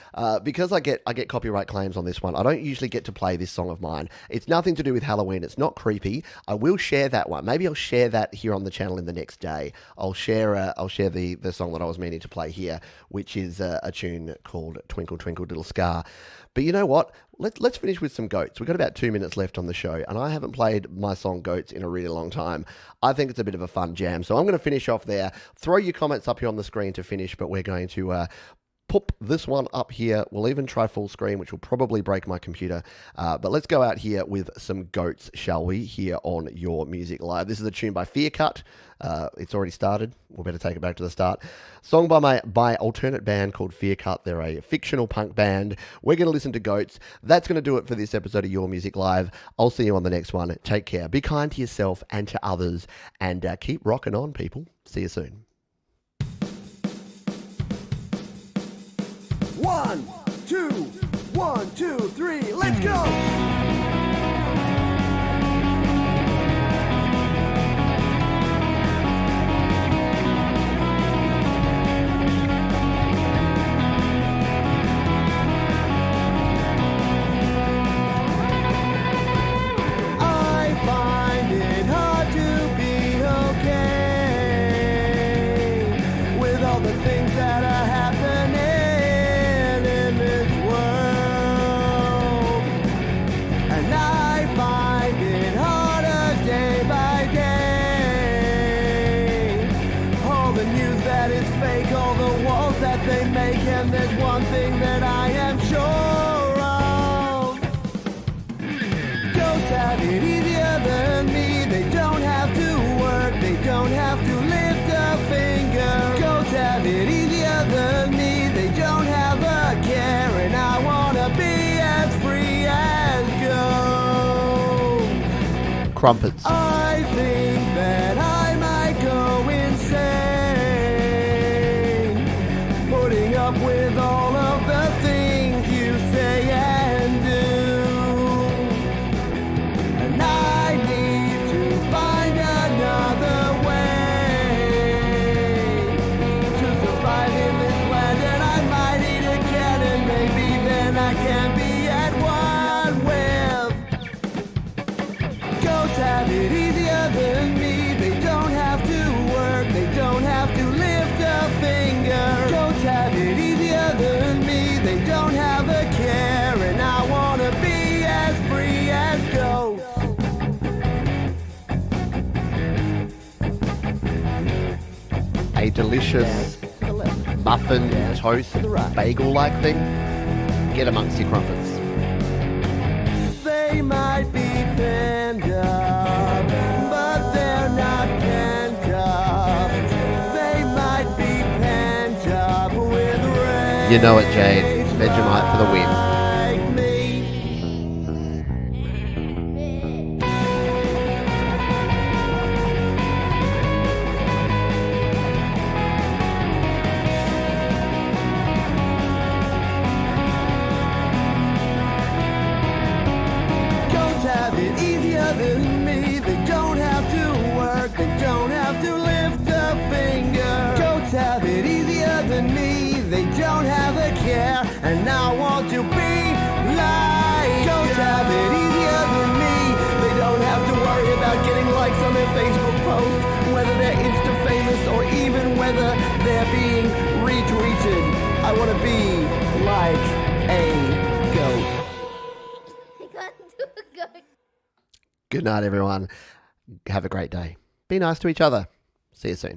because I get copyright claims on this one. I don't usually get to play this song of mine. It's nothing to do with Halloween. It's not creepy. I will share that one. Maybe I'll share that here on the channel in the next day. I'll share the song that I was meaning to play here, which is a tune called Twinkle Twinkle Little Scar. But you know what? Let's finish with some Goats. We've got about 2 minutes left on the show, and I haven't played my song Goats in a really long time. I think it's a bit of a fun jam, so I'm going to finish off there. Throw your comments up here on the screen to finish, but we're going to pop this one up here. We'll even try full screen, which will probably break my computer. But let's go out here with some Goats, shall we, here on Your Music Live. This is a tune by Fear Cut. It's already started. We'll better take it back to the start. Song by alternate band called Fear Cut. They're a fictional punk band. We're going to listen to Goats. That's going to do it for this episode of Your Music Live. I'll see you on the next one. Take care. Be kind to yourself and to others, and keep rocking on, people. See you soon. 1, 2, 1, 2, 3, let's go! thing that I am sure of. Goats have it easier than me. They don't have to work, they don't have to lift a finger. Goats have it easier than me. They don't have a care, and I wanna be as free as goat. Crumpets. I think that I might go insane, putting up with all of the things you say and do. And I need to find another way to survive in this land, and I might eat a cat, and maybe then I can be at one with. Goats have it easier than me. They don't have to work, they don't have to lift a finger. Goats have it easier than me. They don't have a care, and I wanna be as free as goats. A delicious muffin, toast, bagel-like thing. Get amongst your crumpets. They might be panda, but they're not panda. They might be panda with red. You know it, Jade. Vegemite for the win. Like me. Goats have it easier than me. They don't have to work, they don't have to lift a finger. Goats have it easier than me. They don't have a care, and I want to be like goats have it easier than me. They don't have to worry about getting likes on their Facebook posts, whether they're Insta famous or even whether they're being retweeted. I want to be like a goat. Good night, everyone. Have a great day. Be nice to each other. See you soon.